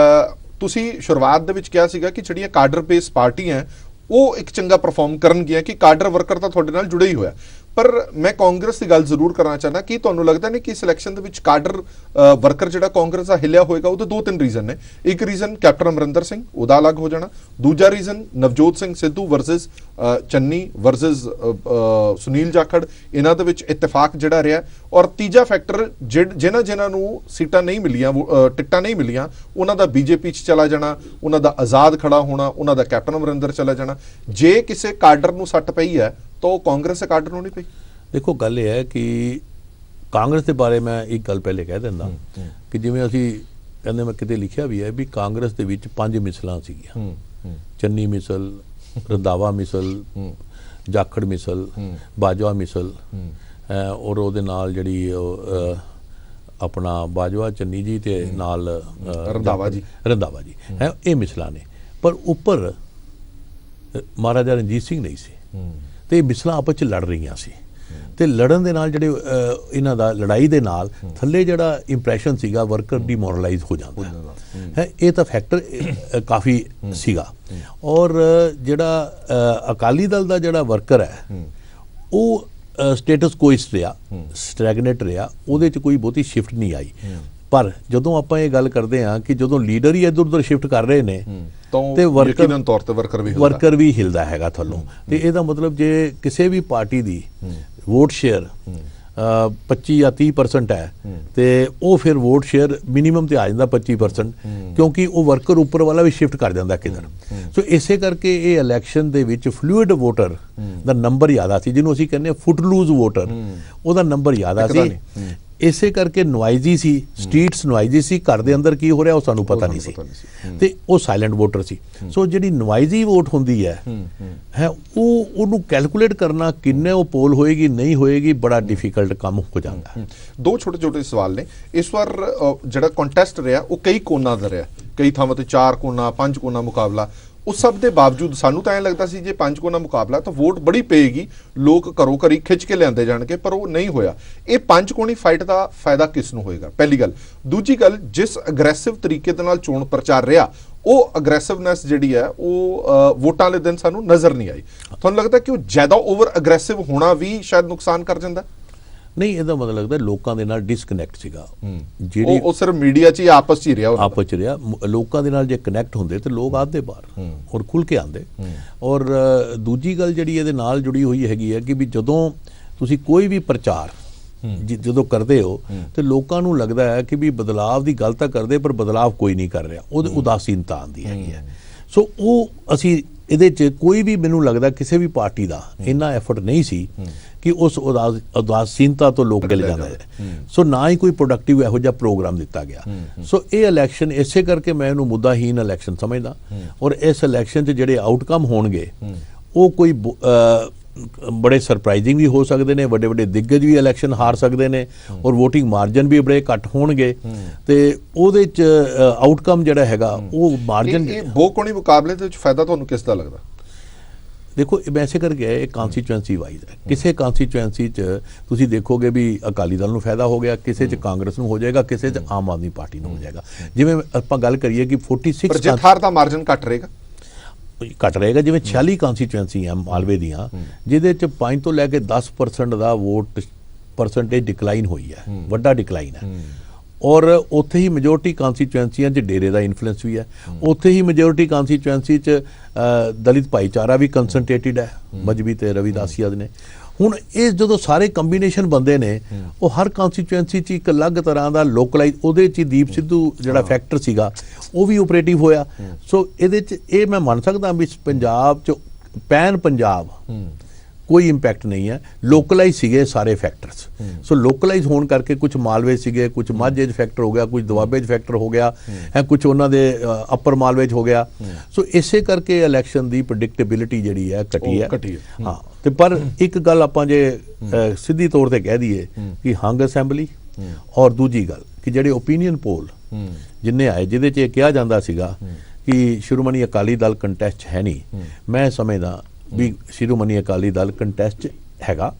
ਤੁਸੀਂ ਸ਼ੁਰੂਆਤ ਦੇ ਵਿੱਚ ਕਿਹਾ ਸੀਗਾ ਕਿ ਜਿਹੜੀਆਂ ਕਾਡਰ ਬੇਸ ਪਾਰਟੀਆਂ ਉਹ ਇੱਕ ਚੰਗਾ ਪਰਫਾਰਮ ਕਰਨਗੀਆਂ, ਕਿ ਕਾਡਰ ਵਰਕਰ ਤਾਂ ਤੁਹਾਡੇ ਨਾਲ ਜੁੜੇ ਹੀ ਹੋਇਆ। ਪਰ ਮੈਂ ਕਾਂਗਰਸ ਦੀ ਗੱਲ ਜ਼ਰੂਰ ਕਰਨਾ ਚਾਹੁੰਦਾ ਕਿ ਤੁਹਾਨੂੰ ਲੱਗਦਾ ਨਹੀਂ ਕਿ ਸਿਲੈਕਸ਼ਨ ਦੇ ਵਿੱਚ ਕਾਡਰ ਵਰਕਰ ਜਿਹੜਾ ਕਾਂਗਰਸ ਦਾ ਹਿੱਲਿਆ ਹੋਏਗਾ? ਉਹਦੇ ਦੋ ਤਿੰਨ ਰੀਜ਼ਨ ਨੇ। ਇੱਕ ਰੀਜ਼ਨ ਕੈਪਟਨ ਅਮਰਿੰਦਰ ਸਿੰਘ, ਉਹਦਾ ਅਲੱਗ ਹੋ ਜਾਣਾ। ਦੂਜਾ reason Navjot Singh Sidhu versus Channi versus Sunil Jakhar, ਇਹਨਾਂ ਦੇ ਵਿੱਚ ਇਤਫਾਕ ਜਿਹੜਾ ਰਿਹਾ। ਔਰ ਤੀਜਾ ਫੈਕਟਰ ਜਿਨ੍ਹਾਂ ਨੂੰ ਸੀਟਾਂ ਨਹੀਂ ਮਿਲੀਆਂ, ਟਿਕਟਾਂ ਨਹੀਂ ਮਿਲੀਆਂ, ਉਹਨਾਂ ਦਾ ਬੀਜੇਪੀ 'ਚ ਚਲਾ ਜਾਣਾ, ਉਹਨਾਂ ਦਾ ਆਜ਼ਾਦ ਖੜਾ ਹੋਣਾ, ਉਹਨਾਂ ਦਾ ਕੈਪਟਨ ਅਮਰਿੰਦਰ ਚਲਾ ਜਾਣਾ। ਜੇ ਕਿਸੇ ਕਾਡਰ ਨੂੰ ਸੱਟ ਪਈ ਹੈ ਤਾਂ ਉਹ ਕਾਂਗਰਸ ਦੇ ਕਾਡਰ ਨੂੰ ਨਹੀਂ ਪਈ। ਦੇਖੋ ਗੱਲ ਇਹ ਹੈ ਕਿ ਕਾਂਗਰਸ ਦੇ ਬਾਰੇ ਮੈਂ ਇੱਕ ਗੱਲ ਪਹਿਲੇ ਕਹਿ ਦਿੰਦਾ ਕਿ ਜਿਵੇਂ ਅਸੀਂ ਕਹਿੰਦੇ, ਮੈਂ ਕਿਤੇ ਲਿਖਿਆ ਵੀ ਹੈ ਵੀ ਕਾਂਗਰਸ ਦੇ ਵਿੱਚ 5 ਮਿਸਲਾਂ ਸੀਗੀਆਂ, ਚੰਨੀ ਮਿਸਲ, ਰੰਧਾਵਾ ਮਿਸਲ, ਜਾਖੜ ਮਿਸਲ, ਬਾਜਵਾ ਮਿਸਲ, ਔਰ ਉਹਦੇ ਨਾਲ ਜਿਹੜੀ ਆਪਣਾ ਬਾਜਵਾ ਚੰਨੀ ਜੀ ਤੇ ਨਾਲ ਰੰਧਾਵਾ ਜੀ ਹੈ, ਇਹ ਮਿਸਲਾਂ ਨੇ। ਪਰ ਉੱਪਰ ਮਹਾਰਾਜਾ ਰਣਜੀਤ ਸਿੰਘ ਨਹੀਂ ਸੀ, ਤੇ ਇਹ ਮਿਸਲਾਂ ਆਪਸ 'ਚ ਲੜ ਰਹੀਆਂ ਸੀ। ਤੇ ਲੜਨ ਦੇ ਨਾਲ ਜਿਹੜੇ ਇਹਨਾਂ ਦਾ ਲੜਾਈ ਦੇ ਨਾਲ ਥੱਲੇ ਜਿਹੜਾ ਇੰਪ੍ਰੈਸ਼ਨ ਸੀਗਾ ਵਰਕਰ ਡੀਮੋਰਲਾਈਜ਼ ਹੋ ਜਾਂਦਾ ਹੈ। ਇਹ ਤਾਂ ਫੈਕਟਰ ਕਾਫੀ ਸੀਗਾ। ਔਰ ਜਿਹੜਾ ਅਕਾਲੀ ਦਲ ਦਾ ਜਿਹੜਾ ਵਰਕਰ ਹੈ ਉਹ ਸਟੇਟਸ ਕੋਇਸ ਰਿਹਾ, ਸਟੈਗਨੇਟ ਰਿਹਾ, ਉਹਦੇ 'ਚ ਕੋਈ ਬਹੁਤੀ ਸ਼ਿਫਟ ਨਹੀਂ ਆਈ। ਪਰ ਜਦੋਂ ਆਪਾਂ ਇਹ ਗੱਲ ਕਰਦੇ ਹਾਂ ਕਿ ਜਦੋਂ ਲੀਡਰ ਹੀ ਇੱਧਰ ਉੱਧਰ ਸ਼ਿਫਟ ਕਰ ਰਹੇ ਨੇ ਤੇ ਯਕੀਨਨ ਤੌਰ ਤੇ ਵਰਕਰ ਵੀ ਹਿਲਦਾ ਹੈਗਾ ਥੱਲੋਂ। ਤੇ ਇਹਦਾ ਮਤਲਬ ਜੇ ਕਿਸੇ ਵੀ ਪਾਰਟੀ ਦੀ ਵੋਟ ਸ਼ੇਅਰ 25 ਜਾਂ 30% ਹੈ ਤੇ ਉਹ ਫਿਰ ਵੋਟ ਸ਼ੇਅਰ ਮਿਨੀਮਮ ਤੇ ਆ ਜਾਂਦਾ 25%, ਕਿਉਂਕਿ ਉਹ ਵਰਕਰ ਉੱਪਰ ਵਾਲਾ ਵੀ ਸ਼ਿਫਟ ਕਰ ਜਾਂਦਾ ਕਿਧਰ। ਸੋ ਇਸੇ ਕਰਕੇ ਇਹ ਇਲੈਕਸ਼ਨ ਦੇ ਵਿੱਚ ਫਲੂਇਡ ਵੋਟਰ ਦਾ ਨੰਬਰ ਜ਼ਿਆਦਾ ਸੀ, ਜਿਹਨੂੰ ਅਸੀਂ ਕਹਿੰਦੇ ਫੁੱਟ ਲੂਜ਼ ਵੋਟਰ, ਉਹਦਾ ਨੰਬਰ ਜ਼ਿਆਦਾ ਸੀ। ਇਸੇ ਕਰਕੇ ਨੁਆਇਜ਼ੀ ਸੀ, ਸਟਰੀਟਸ ਨੁਆਇਜ਼ੀ ਸੀ, ਘਰ ਦੇ ਅੰਦਰ ਕੀ ਹੋ ਰਿਹਾ ਉਹ ਸਾਨੂੰ ਪਤਾ ਨਹੀਂ ਸੀ, ਤੇ ਉਹ ਸਾਇਲੈਂਟ ਵੋਟਰ ਸੀ। ਸੋ ਜਿਹੜੀ ਨੁਆਇਜ਼ੀ ਵੋਟ ਹੁੰਦੀ ਹੈ ਉਹਨੂੰ ਕੈਲਕੂਲੇਟ ਕਰਨਾ ਕਿੰਨੇ ਉਹ ਪੋਲ ਹੋਏਗੀ ਨਹੀਂ ਹੋਏਗੀ ਬੜਾ ਡਿਫਿਕਲਟ ਕੰਮ ਹੋ ਜਾਂਦਾ। ਦੋ ਛੋਟੇ ਛੋਟੇ ਸਵਾਲ ਨੇ। ਇਸ ਵਾਰ ਜਿਹੜਾ ਕੰਟੈਸਟ ਰਿਹਾ ਉਹ ਕਈ ਕੋਨਾਂ ਦਾ ਰਿਹਾ, ਕਈ ਥਾਵਾਂ ਤੇ 4 ਕੋਨਾ 5 ਕੋਨਾ ਮੁਕਾਬਲਾ। ਉਸ ਸਭ ਦੇ ਬਾਵਜੂਦ ਸਾਨੂੰ ਤਾਂ ਐਂ ਲੱਗਦਾ ਸੀ ਜੇ 5 ਕੋਨਾ ਮੁਕਾਬਲਾ ਤਾਂ ਵੋਟ ਬੜੀ ਪਏਗੀ, ਲੋਕ ਘਰੋਂ ਘਰੀ ਖਿੱਚ ਕੇ ਲਿਆਂਦੇ ਜਾਣਗੇ, ਪਰ ਉਹ ਨਹੀਂ ਹੋਇਆ। ਇਹ 5 ਕੋਣੀ ਫਾਈਟ ਦਾ ਫਾਇਦਾ ਕਿਸ ਨੂੰ ਹੋਏਗਾ? ਪਹਿਲੀ ਗੱਲ। ਦੂਜੀ ਗੱਲ, ਜਿਸ ਅਗਰੈਸਿਵ ਤਰੀਕੇ ਦੇ ਨਾਲ ਚੋਣ ਪ੍ਰਚਾਰ ਰਿਹਾ ਉਹ ਅਗਰੈਸਿਵਨੈਸ ਜਿਹੜੀ ਹੈ ਉਹ ਵੋਟਾਂ ਵਾਲੇ ਦਿਨ ਸਾਨੂੰ ਨਜ਼ਰ ਨਹੀਂ ਆਈ। ਤੁਹਾਨੂੰ ਲੱਗਦਾ ਕਿ ਉਹ ਜ਼ਿਆਦਾ ਓਵਰ ਅਗਰੈਸਿਵ ਹੋਣਾ ਵੀ ਸ਼ਾਇਦ ਨੁਕਸਾਨ ਕਰ ਜਾਂਦਾ? ਨਹੀਂ, ਇਹਦਾ ਮਤਲਬ ਲੱਗਦਾ ਲੋਕਾਂ ਦੇ ਨਾਲ ਡਿਸਕਨੈਕਟ ਸੀਗਾ। ਜਿਹੜੀ ਉਹ ਸਿਰਫ ਮੀਡੀਆ 'ਚ ਹੀ ਆਪਸ 'ਚ ਹੀ ਰਿਹਾ, ਆਪਸ 'ਚ ਰਿਹਾ। ਲੋਕਾਂ ਦੇ ਨਾਲ ਜੇ ਕਨੈਕਟ ਹੁੰਦੇ ਤੇ ਲੋਕ ਆਉਂਦੇ ਬਾਹਰ ਔਰ ਖੁੱਲ੍ਹ ਕੇ ਆਉਂਦੇ। ਔਰ ਦੂਜੀ ਗੱਲ ਜਿਹੜੀ ਇਹਦੇ ਨਾਲ ਜੁੜੀ ਹੋਈ ਹੈਗੀ ਹੈ ਕਿ ਵੀ ਜਦੋਂ ਤੁਸੀਂ ਕੋਈ ਵੀ ਪ੍ਰਚਾਰ ਜਦੋਂ ਕਰਦੇ ਹੋ ਤੇ ਲੋਕਾਂ ਨੂੰ ਲੱਗਦਾ ਹੈ ਕਿ ਵੀ ਬਦਲਾਵ ਦੀ ਗੱਲ ਤਾਂ ਕਰਦੇ ਪਰ ਬਦਲਾਵ ਕੋਈ ਨਹੀਂ ਕਰ ਰਿਹਾ, ਉਹਦੇ ਉਦਾਸੀਨਤਾ ਆਉਂਦੀ ਹੈਗੀ ਹੈ। ਸੋ ਉਹ ਅਸੀਂ ਇਹਦੇ 'ਚ ਕੋਈ ਵੀ, ਮੈਨੂੰ ਲੱਗਦਾ ਕਿਸੇ ਵੀ ਪਾਰਟੀ ਦਾ ਇੰਨਾ ਐਫਰਟ ਨਹੀਂ ਸੀ ਕਿ ਉਸ ਉਦਾਸੀਨਤਾ ਤੋਂ ਲੋਕ ਚਲੇ ਜਾਂਦੇ। ਸੋ ਨਾ ਹੀ ਕੋਈ ਪ੍ਰੋਡਕਟਿਵ ਇਹੋ ਜਿਹਾ ਪ੍ਰੋਗਰਾਮ ਦਿੱਤਾ ਗਿਆ। ਸੋ ਇਹ ਇਲੈਕਸ਼ਨ ਇਸੇ ਕਰਕੇ ਮੈਂ ਇਹਨੂੰ ਮੁੱਦਾਹੀਨ ਇਲੈਕਸ਼ਨ ਸਮਝਦਾ। ਔਰ ਇਸ ਇਲੈਕਸ਼ਨ 'ਚ ਜਿਹੜੇ ਆਊਟਕਮ ਹੋਣਗੇ ਉਹ ਕੋਈ ਬੜੇ ਸਰਪ੍ਰਾਈਜ਼ਿੰਗ ਵੀ ਹੋ ਸਕਦੇ ਨੇ, ਵੱਡੇ ਵੱਡੇ ਦਿੱਗਜ ਵੀ ਇਲੈਕਸ਼ਨ ਹਾਰ ਸਕਦੇ ਨੇ, ਔਰ ਵੋਟਿੰਗ ਮਾਰਜਨ ਵੀ ਬੜੇ ਘੱਟ ਹੋਣਗੇ। ਤੇ ਉਹਦੇ 'ਚ ਆਊਟਕਮ ਜਿਹੜਾ ਹੈਗਾ ਉਹ ਮਾਰਜਨ। ਇਹ ਬਹੁਕੋਣੀ ਮੁਕਾਬਲੇ ਦੇ ਵਿੱਚ ਫਾਇਦਾ ਤੁਹਾਨੂੰ ਕਿਸ ਦਾ ਲੱਗਦਾ? ਦੇਖੋ ਵੈਸੇ ਕਰਕੇ ਇਹ ਕਨਸਟੀਚੁਐਂਸੀ ਵਾਈਜ਼ ਹੈ, ਕਿਸੇ ਕਨਸਟੀਚੁਐਂਸੀ 'ਚ ਤੁਸੀਂ ਦੇਖੋਗੇ ਵੀ ਅਕਾਲੀ ਦਲ ਨੂੰ ਫਾਇਦਾ ਹੋ ਗਿਆ, ਕਿਸੇ 'ਚ ਕਾਂਗਰਸ ਨੂੰ ਹੋ ਜਾਏਗਾ, ਕਿਸੇ 'ਚ ਆਮ ਆਦਮੀ ਪਾਰਟੀ ਨੂੰ ਹੋ ਜਾਏਗਾ। ਜਿਵੇਂ ਆਪਾਂ ਗੱਲ ਕਰੀਏ ਕਿ 46 ਪਰ ਜਿੱਥਾਰ ਦਾ ਮਾਰਜਨ ਘੱਟ ਰਹੇਗਾ, ਘੱਟ ਰਹੇਗਾ। ਜਿਵੇਂ 46 ਕਨਸਟੀਚੁਐਂਸੀ ਆ ਮਾਲਵੇ ਦੀਆਂ, ਜਿਹਦੇ 'ਚ 5 ਤੋਂ ਲੈ ਕੇ 10% ਦਾ ਵੋਟ ਪਰਸੈਂਟੇਜ ਡਿਕਲਾਈਨ ਹੋਈ ਹੈ, ਵੱਡਾ ਡਿਕਲਾਈਨ ਹੈ। ਔਰ ਉੱਥੇ ਹੀ ਮੈਜੋਰਟੀ ਕਨਸਟੀਚੁਐਂਸੀਆਂ 'ਚ ਡੇਰੇ ਦਾ ਇਨਫਲੂਐਂਸ ਵੀ ਹੈ, ਉੱਥੇ ਹੀ ਮੈਜੋਰਟੀ ਕਨਸਟੀਚੁਐਂਸੀ 'ਚ ਦਲਿਤ ਭਾਈਚਾਰਾ ਵੀ ਕੰਸਨਟ੍ਰੇਟਿਡ ਹੈ, ਮਜਬੀ ਤੇ ਰਵਿਦਾਸੀਆ ਨੇ। ਹੁਣ ਇਹ ਜਦੋਂ ਸਾਰੇ ਕੰਬੀਨੇਸ਼ਨ ਬੰਦੇ ਨੇ, ਉਹ ਹਰ ਕਨਸਟੀਚੁਐਂਸੀ 'ਚ ਇੱਕ ਅਲੱਗ ਤਰ੍ਹਾਂ ਦਾ ਲੋਕਲਾਈਜ਼, ਉਹਦੇ 'ਚ ਦੀਪ ਸਿੱਧੂ ਜਿਹੜਾ ਫੈਕਟਰ ਸੀਗਾ ਉਹ ਵੀ ਓਪਰੇਟਿਵ ਹੋਇਆ। ਸੋ ਇਹਦੇ 'ਚ ਇਹ ਮੈਂ ਮੰਨ ਸਕਦਾ ਵੀ ਪੰਜਾਬ 'ਚ ਪੈਨ ਪੰਜਾਬ ਕੋਈ ਇੰਪੈਕਟ ਨਹੀਂ ਹੈ, ਲੋਕਲਾਈਜ਼ ਸੀਗੇ ਸਾਰੇ ਫੈਕਟਰਸ। ਸੋ ਲੋਕਲਾਈਜ਼ ਹੋਣ ਕਰਕੇ ਕੁਝ ਮਾਲਵੇ ਸੀਗੇ, ਕੁਝ ਮਾਝੇ 'ਚ ਫੈਕਟਰ ਹੋ ਗਿਆ, ਕੁਝ ਦੁਆਬੇ 'ਚ ਫੈਕਟਰ ਹੋ ਗਿਆ ਹੈ, ਕੁਝ ਉਹਨਾਂ ਦੇ ਅਪਰ ਮਾਲਵੇ 'ਚ ਹੋ ਗਿਆ। ਸੋ ਇਸੇ ਕਰਕੇ ਇਲੈਕਸ਼ਨ ਦੀ ਪ੍ਰੈਡਿਕਟੇਬਿਲਿਟੀ ਜਿਹੜੀ ਹੈ ਘਟੀ ਹੈ। ਹਾਂ, ਤੇ ਪਰ ਇੱਕ ਗੱਲ ਆਪਾਂ ਜੇ ਸਿੱਧੀ ਤੌਰ ਤੇ ਕਹਿ ਦਈਏ ਕਿ ਹੰਗ ਅਸੈਂਬਲੀ, ਔਰ ਦੂਜੀ ਗੱਲ ਕਿ ਜਿਹੜੇ ਓਪੀਨੀਅਨ ਪੋਲ ਜਿੰਨੇ ਆਏ, ਜਿਹਦੇ 'ਚ ਇਹ ਕਿਹਾ ਜਾਂਦਾ ਸੀਗਾ ਕਿ ਸ਼੍ਰੋਮਣੀ ਅਕਾਲੀ ਦਲ ਕੰਟੈਸਟ ਹੈ ਨਹੀਂ, ਮੈਂ ਸਮਝਦਾ ਵੀ ਸ਼੍ਰੋਮਣੀ ਅਕਾਲੀ ਦਲ ਕੰਟੈਸਟ ਹੈਗਾ।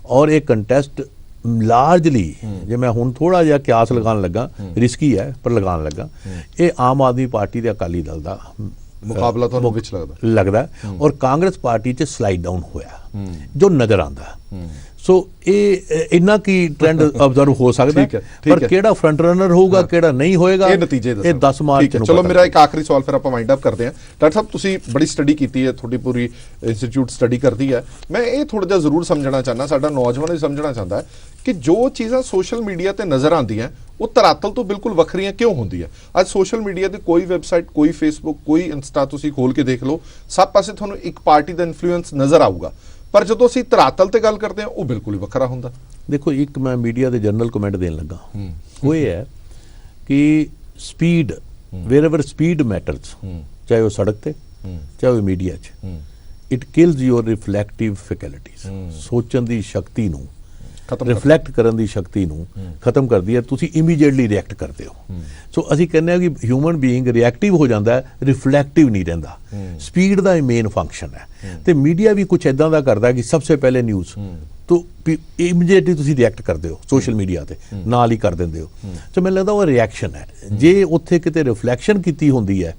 ਔਰ ਇਹ ਕੰਟੈਸਟ ਲਾਰਜਲੀ, ਜੇ ਮੈਂ ਹੁਣ ਥੋੜਾ ਜਿਹਾ ਕਿਆਸ ਲਗਾਉਣ ਲੱਗਾ, ਰਿਸਕੀ ਹੈ ਪਰ ਲਗਾਉਣ ਲੱਗਾ, ਇਹ ਆਮ ਆਦਮੀ ਪਾਰਟੀ ਤੇ ਅਕਾਲੀ ਦਲ ਦਾ ਮੁਕਾਬਲਾ ਤੁਹਾਨੂੰ ਵਿੱਚ ਲੱਗਦਾ। ਔਰ ਕਾਂਗਰਸ ਪਾਰਟੀ 'ਚ ਸਲਾਈਡ ਡਾਊਨ ਹੋਇਆ ਜੋ ਨਜ਼ਰ ਆਉਂਦਾ। ਸੋ ਇਹ ਇੰਨਾ ਕੀ ਟ੍ਰੈਂਡ ਆਬਜ਼ਰਵ ਹੋ ਸਕਦਾ, ਪਰ ਕਿਹੜਾ ਫਰੰਟ ਰਨਰ ਹੋਊਗਾ, ਕਿਹੜਾ ਨਹੀਂ ਹੋਏਗਾ, ਇਹ ਨਤੀਜੇ ਇਹ 10 ਮਾਰਚ ਨੂੰ। ਚਲੋ ਮੇਰਾ ਇੱਕ ਆਖਰੀ ਸਵਾਲ ਫਿਰ ਆਪਾਂ ਵਾਈਂਡ ਅਪ ਕਰਦੇ ਹਾਂ। ਡਾਕਟਰ ਸਾਹਿਬ, ਤੁਸੀਂ ਬੜੀ ਸਟੱਡੀ ਕੀਤੀ ਹੈ, ਤੁਹਾਡੀ ਪੂਰੀ ਇੰਸਟੀਚਿਊਟ ਸਟੱਡੀ ਕਰਦੀ ਹੈ। ਮੈਂ ਇਹ ਥੋੜਾ ਜਿਹਾ ਜ਼ਰੂਰ ਸਮਝਣਾ ਚਾਹੁੰਦਾ, ਸਾਡਾ ਨੌਜਵਾਨ ਵੀ ਸਮਝਣਾ ਚਾਹੁੰਦਾ ਹੈ ਕਿ ਜੋ ਚੀਜ਼ਾਂ ਸੋਸ਼ਲ ਮੀਡੀਆ ਤੇ ਨਜ਼ਰ ਆਉਂਦੀਆਂ ਉਹ ਧਰਾਤਲ ਤੋਂ ਬਿਲਕੁਲ ਵੱਖਰੀਆਂ ਕਿਉਂ ਹੁੰਦੀਆਂ। ਅੱਜ ਸੋਸ਼ਲ ਮੀਡੀਆ ਤੇ ਕੋਈ ਵੈਬਸਾਈਟ, ਕੋਈ ਫੇਸਬੁੱਕ, ਕੋਈ ਇੰਸਟਾ ਤੁਸੀਂ ਖੋਲ ਕੇ ਦੇਖ ਲਓ, ਸਭ ਪਾਸੇ ਤੁਹਾਨੂੰ ਇੱਕ ਪਾਰਟੀ ਦਾ ਇਨਫਲੂਐਂਸ ਨਜ਼ਰ ਆਊਗਾ, ਪਰ ਜਦੋਂ ਅਸੀਂ ਧਰਾਤਲ ਤੇ ਗੱਲ ਕਰਦੇ ਹਾਂ ਉਹ ਬਿਲਕੁਲ ਹੀ ਵੱਖਰਾ ਹੁੰਦਾ। ਦੇਖੋ, ਇੱਕ ਮੈਂ ਮੀਡੀਆ ਦੇ ਜਨਰਲ ਕਮੈਂਟ ਦੇਣ ਲੱਗਾ, ਉਹ ਇਹ ਹੈ ਕਿ ਸਪੀਡ, ਵੇਅਰਐਵਰ ਸਪੀਡ ਮੈਟਰਸ, ਚਾਹੇ ਉਹ ਸੜਕ ਤੇ, ਚਾਹੇ ਉਹ ਮੀਡੀਆ 'ਚ, ਇਟ ਕਿਲਸ ਯੂਰ ਰਿਫਲੈਕਟਿਵ ਫੈਕਲਟੀਜ਼, ਸੋਚਣ ਦੀ ਸ਼ਕਤੀ ਨੂੰ, ਰਿਫਲੈਕਟ ਕਰਨ ਦੀ ਸ਼ਕਤੀ ਨੂੰ ਖਤਮ ਕਰਦੀ ਹੈ। ਤੁਸੀਂ ਇਮੀਡੀਏਟਲੀ ਰਿਐਕਟ ਕਰਦੇ ਹੋ। ਸੋ ਅਸੀਂ ਕਹਿੰਦੇ ਹਾਂ ਕਿ ਹਿਊਮਨ ਬੀਇੰਗ ਰਿਐਕਟਿਵ ਹੋ ਜਾਂਦਾ ਹੈ, ਰਿਫਲੈਕਟਿਵ ਨਹੀਂ ਰਹਿੰਦਾ। ਸਪੀਡ ਦਾ ਮੇਨ ਫੰਕਸ਼ਨ ਹੈ, ਤੇ ਮੀਡੀਆ ਵੀ ਕੁਝ ਇਦਾਂ ਦਾ ਕਰਦਾ ਕਿ ਸਭ ਤੋਂ ਪਹਿਲੇ ਨਿਊਜ਼ ਤੋਂ ਇਮੀਡੀਏਟਲੀ ਤੁਸੀਂ ਰਿਐਕਟ ਕਰਦੇ ਹੋ, ਸੋਸ਼ਲ ਮੀਡੀਆ ਤੇ ਨਾਲ ਹੀ ਕਰ ਦਿੰਦੇ ਹੋ। ਸੋ ਮੈਨੂੰ ਲੱਗਦਾ ਉਹ ਰਿਐਕਸ਼ਨ ਹੈ। ਜੇ ਉੱਥੇ ਕਿਤੇ ਰਿਫਲੈਕਸ਼ਨ ਕੀਤੀ ਹੁੰਦੀ ਹੈ,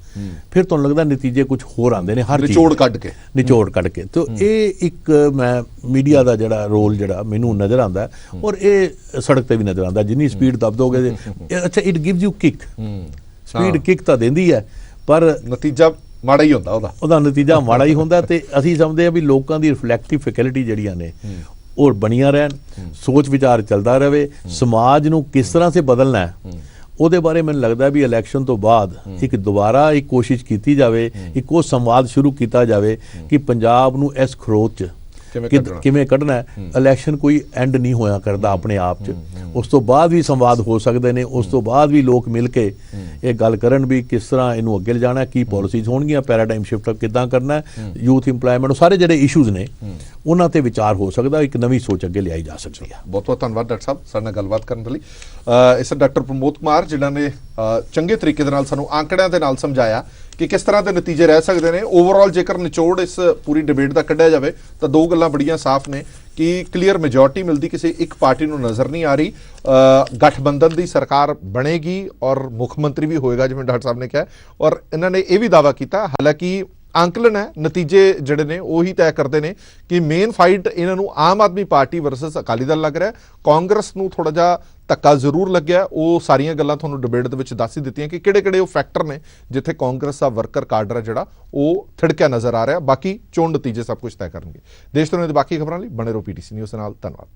ਫਿਰ ਤੁਹਾਨੂੰ ਲੱਗਦਾ ਨਤੀਜੇ ਕੁਝ ਹੋਰ ਆਉਂਦੇ ਨੇ, ਹਰ ਨਿਚੋੜ ਕੱਢ ਕੇ। ਤਾਂ ਇਹ ਇੱਕ ਮੈਂ ਮੀਡੀਆ ਦਾ ਜਿਹੜਾ ਰੋਲ ਜਿਹੜਾ ਮੈਨੂੰ ਨਜ਼ਰ ਆਉਂਦਾ, ਔਰ ਇਹ ਸੜਕ ਤੇ ਵੀ ਨਜ਼ਰ ਆਉਂਦਾ। ਜਿੰਨੀ ਸਪੀਡ ਦੱਬਦੋਗੇ, ਅੱਛਾ, ਇਟ ਗਿਵਸ ਯੂ ਕਿਕ, ਸਪੀਡ ਕਿਕ ਤਾਂ ਦਿੰਦੀ ਹੈ, ਪਰ ਨਤੀਜਾ ਮਾੜਾ ਹੀ ਹੁੰਦਾ, ਉਹਦਾ ਨਤੀਜਾ ਮਾੜਾ ਹੀ ਹੁੰਦਾ। ਤੇ ਅਸੀਂ ਸਮਝਦੇ ਹਾਂ ਵੀ ਲੋਕਾਂ ਦੀ ਰਿਫਲੈਕਟਿਵ ਫੈਕਲਟੀ ਜਿਹੜੀਆਂ ਨੇ ਉਹ ਬਣੀਆਂ ਰਹਿਣ, ਸੋਚ ਵਿਚਾਰ ਚੱਲਦਾ ਰਹੇ, ਸਮਾਜ ਨੂੰ ਕਿਸ ਤਰ੍ਹਾਂ ਸੇ ਬਦਲਣਾ ਹੈ ਉਹਦੇ ਬਾਰੇ ਮੈਨੂੰ ਲੱਗਦਾ ਵੀ ਇਲੈਕਸ਼ਨ ਤੋਂ ਬਾਅਦ ਇੱਕ ਦੁਬਾਰਾ ਇੱਕ ਕੋਸ਼ਿਸ਼ ਕੀਤੀ ਜਾਵੇ, ਇੱਕ ਉਹ ਸੰਵਾਦ ਸ਼ੁਰੂ ਕੀਤਾ ਜਾਵੇ ਕਿ ਪੰਜਾਬ ਨੂੰ ਇਸ ਖਰੋਚ 'ਚ ਕਿਵੇਂ ਕੱਢਣਾ ਹੈ। ਇਲੈਕਸ਼ਨ ਕੋਈ ਐਂਡ ਨਹੀਂ ਹੋਇਆ ਕਰਦਾ ਆਪਣੇ ਆਪ 'ਚ, ਉਸ ਤੋਂ ਬਾਅਦ ਵੀ ਸੰਵਾਦ ਹੋ ਸਕਦੇ ਨੇ, ਉਸ ਤੋਂ ਬਾਅਦ ਵੀ ਲੋਕ ਮਿਲ ਕੇ ਇਹ ਗੱਲ ਕਰਨ ਵੀ ਕਿਸ ਤਰ੍ਹਾਂ ਇਹਨੂੰ ਅੱਗੇ ਲਿਜਾਣਾ, ਕੀ ਪਾਲਿਸੀਜ਼ ਹੋਣਗੀਆਂ, ਪੈਰਾਡਾਈਮ ਸ਼ਿਫਟ ਕਿੱਦਾਂ ਕਰਨਾ, ਯੂਥ ਇੰਪਲਾਇਮੈਂਟ, ਸਾਰੇ ਜਿਹੜੇ ਇਸ਼ੂਜ਼ ਨੇ ਉਹਨਾਂ ਤੇ ਵਿਚਾਰ ਹੋ ਸਕਦਾ, ਇੱਕ ਨਵੀਂ ਸੋਚ ਅੱਗੇ ਲਿਆਈ ਜਾ ਸਕਦੀ ਹੈ। ਬਹੁਤ ਬਹੁਤ ਧੰਨਵਾਦ ਡਾਕਟਰ ਸਾਹਿਬ ਸਾਡੇ ਨਾਲ ਗੱਲਬਾਤ ਕਰਨ ਲਈ। ਇਸ ਡਾਕਟਰ ਪ੍ਰਮੋਦ ਕੁਮਾਰ ਜਿਨ੍ਹਾਂ ਨੇ ਚੰਗੇ ਤਰੀਕੇ ਦੇ ਨਾਲ ਸਾਨੂੰ ਆંકੜਿਆਂ ਦੇ ਨਾਲ ਸਮਝਾਇਆ ਕਿ ਕਿਸ ਤਰ੍ਹਾਂ ਦੇ ਨਤੀਜੇ ਰਹਿ ਸਕਦੇ ਨੇ। ਓਵਰਆਲ ਜੇਕਰ ਨਿਚੋੜ ਇਸ ਪੂਰੀ ਡਿਬੇਟ ਦਾ ਕੱਢਿਆ ਜਾਵੇ ਤਾਂ ਦੋ ਗੱਲਾਂ ਬੜੀਆਂ ਸਾਫ਼ ਨੇ ਕਿ ਕਲੀਅਰ ਮੈਜੋਰਟੀ ਮਿਲਦੀ ਕਿਸੇ ਇੱਕ ਪਾਰਟੀ ਨੂੰ ਨਜ਼ਰ ਨਹੀਂ ਆ ਰਹੀ। ਗਠਬੰਧਨ ਦੀ ਸਰਕਾਰ ਬਣੇਗੀ ਔਰ ਮੁੱਖ ਮੰਤਰੀ ਵੀ ਹੋਏਗਾ ਜਿਵੇਂ ਡਾਕਟਰ ਸਾਹਿਬ ਨੇ ਕਿਹਾ, ਔਰ ਇਹਨਾਂ ਨੇ ਇਹ ਵੀ ਦਾਅਵਾ ਕੀਤਾ, ਹਾਲਾਂਕਿ ਅੰਕਲਨ ਹੈ, ਨਤੀਜੇ ਜਿਹੜੇ ਨੇ ਉਹੀ ਤੈਅ ਕਰਦੇ ਨੇ ਕਿ ਮੇਨ ਫਾਈਟ ਇਹਨਾਂ ਨੂੰ ਆਮ ਆਦਮੀ ਪਾਰਟੀ ਵਰਸਸ ਅਕਾਲੀ ਦਲ ਲੱਗ ਰਿਹਾ। ਕਾਂਗਰਸ ਨੂੰ ਥੋੜਾ ਜਿਹਾ ਧੱਕਾ ਜ਼ਰੂਰ ਲੱਗਿਆ। ਉਹ ਸਾਰੀਆਂ ਗੱਲਾਂ ਤੁਹਾਨੂੰ ਡਿਬੇਟ ਦੇ ਵਿੱਚ ਦੱਸ ਹੀ ਦਿੱਤੀਆਂ ਕਿ ਕਿਹੜੇ-ਕਿਹੜੇ ਉਹ ਫੈਕਟਰ ਨੇ ਜਿੱਥੇ ਕਾਂਗਰਸ ਦਾ ਵਰਕਰ ਕਾਡਰ ਹੈ ਜਿਹੜਾ ਉਹ ਥੜਕਿਆ ਨਜ਼ਰ ਆ ਰਿਹਾ। ਬਾਕੀ ਚੋਣ ਨਤੀਜੇ ਸਭ ਕੁਝ ਤੈਅ ਕਰਨਗੇ। ਦੇਸ਼ ਦੁਨੀਆ ਦੀ ਬਾਕੀ ਖਬਰਾਂ ਲਈ ਬਣੇ ਰਹੋ PTC ਨਿਊਜ਼ ਨਾਲ। ਧੰਨਵਾਦ।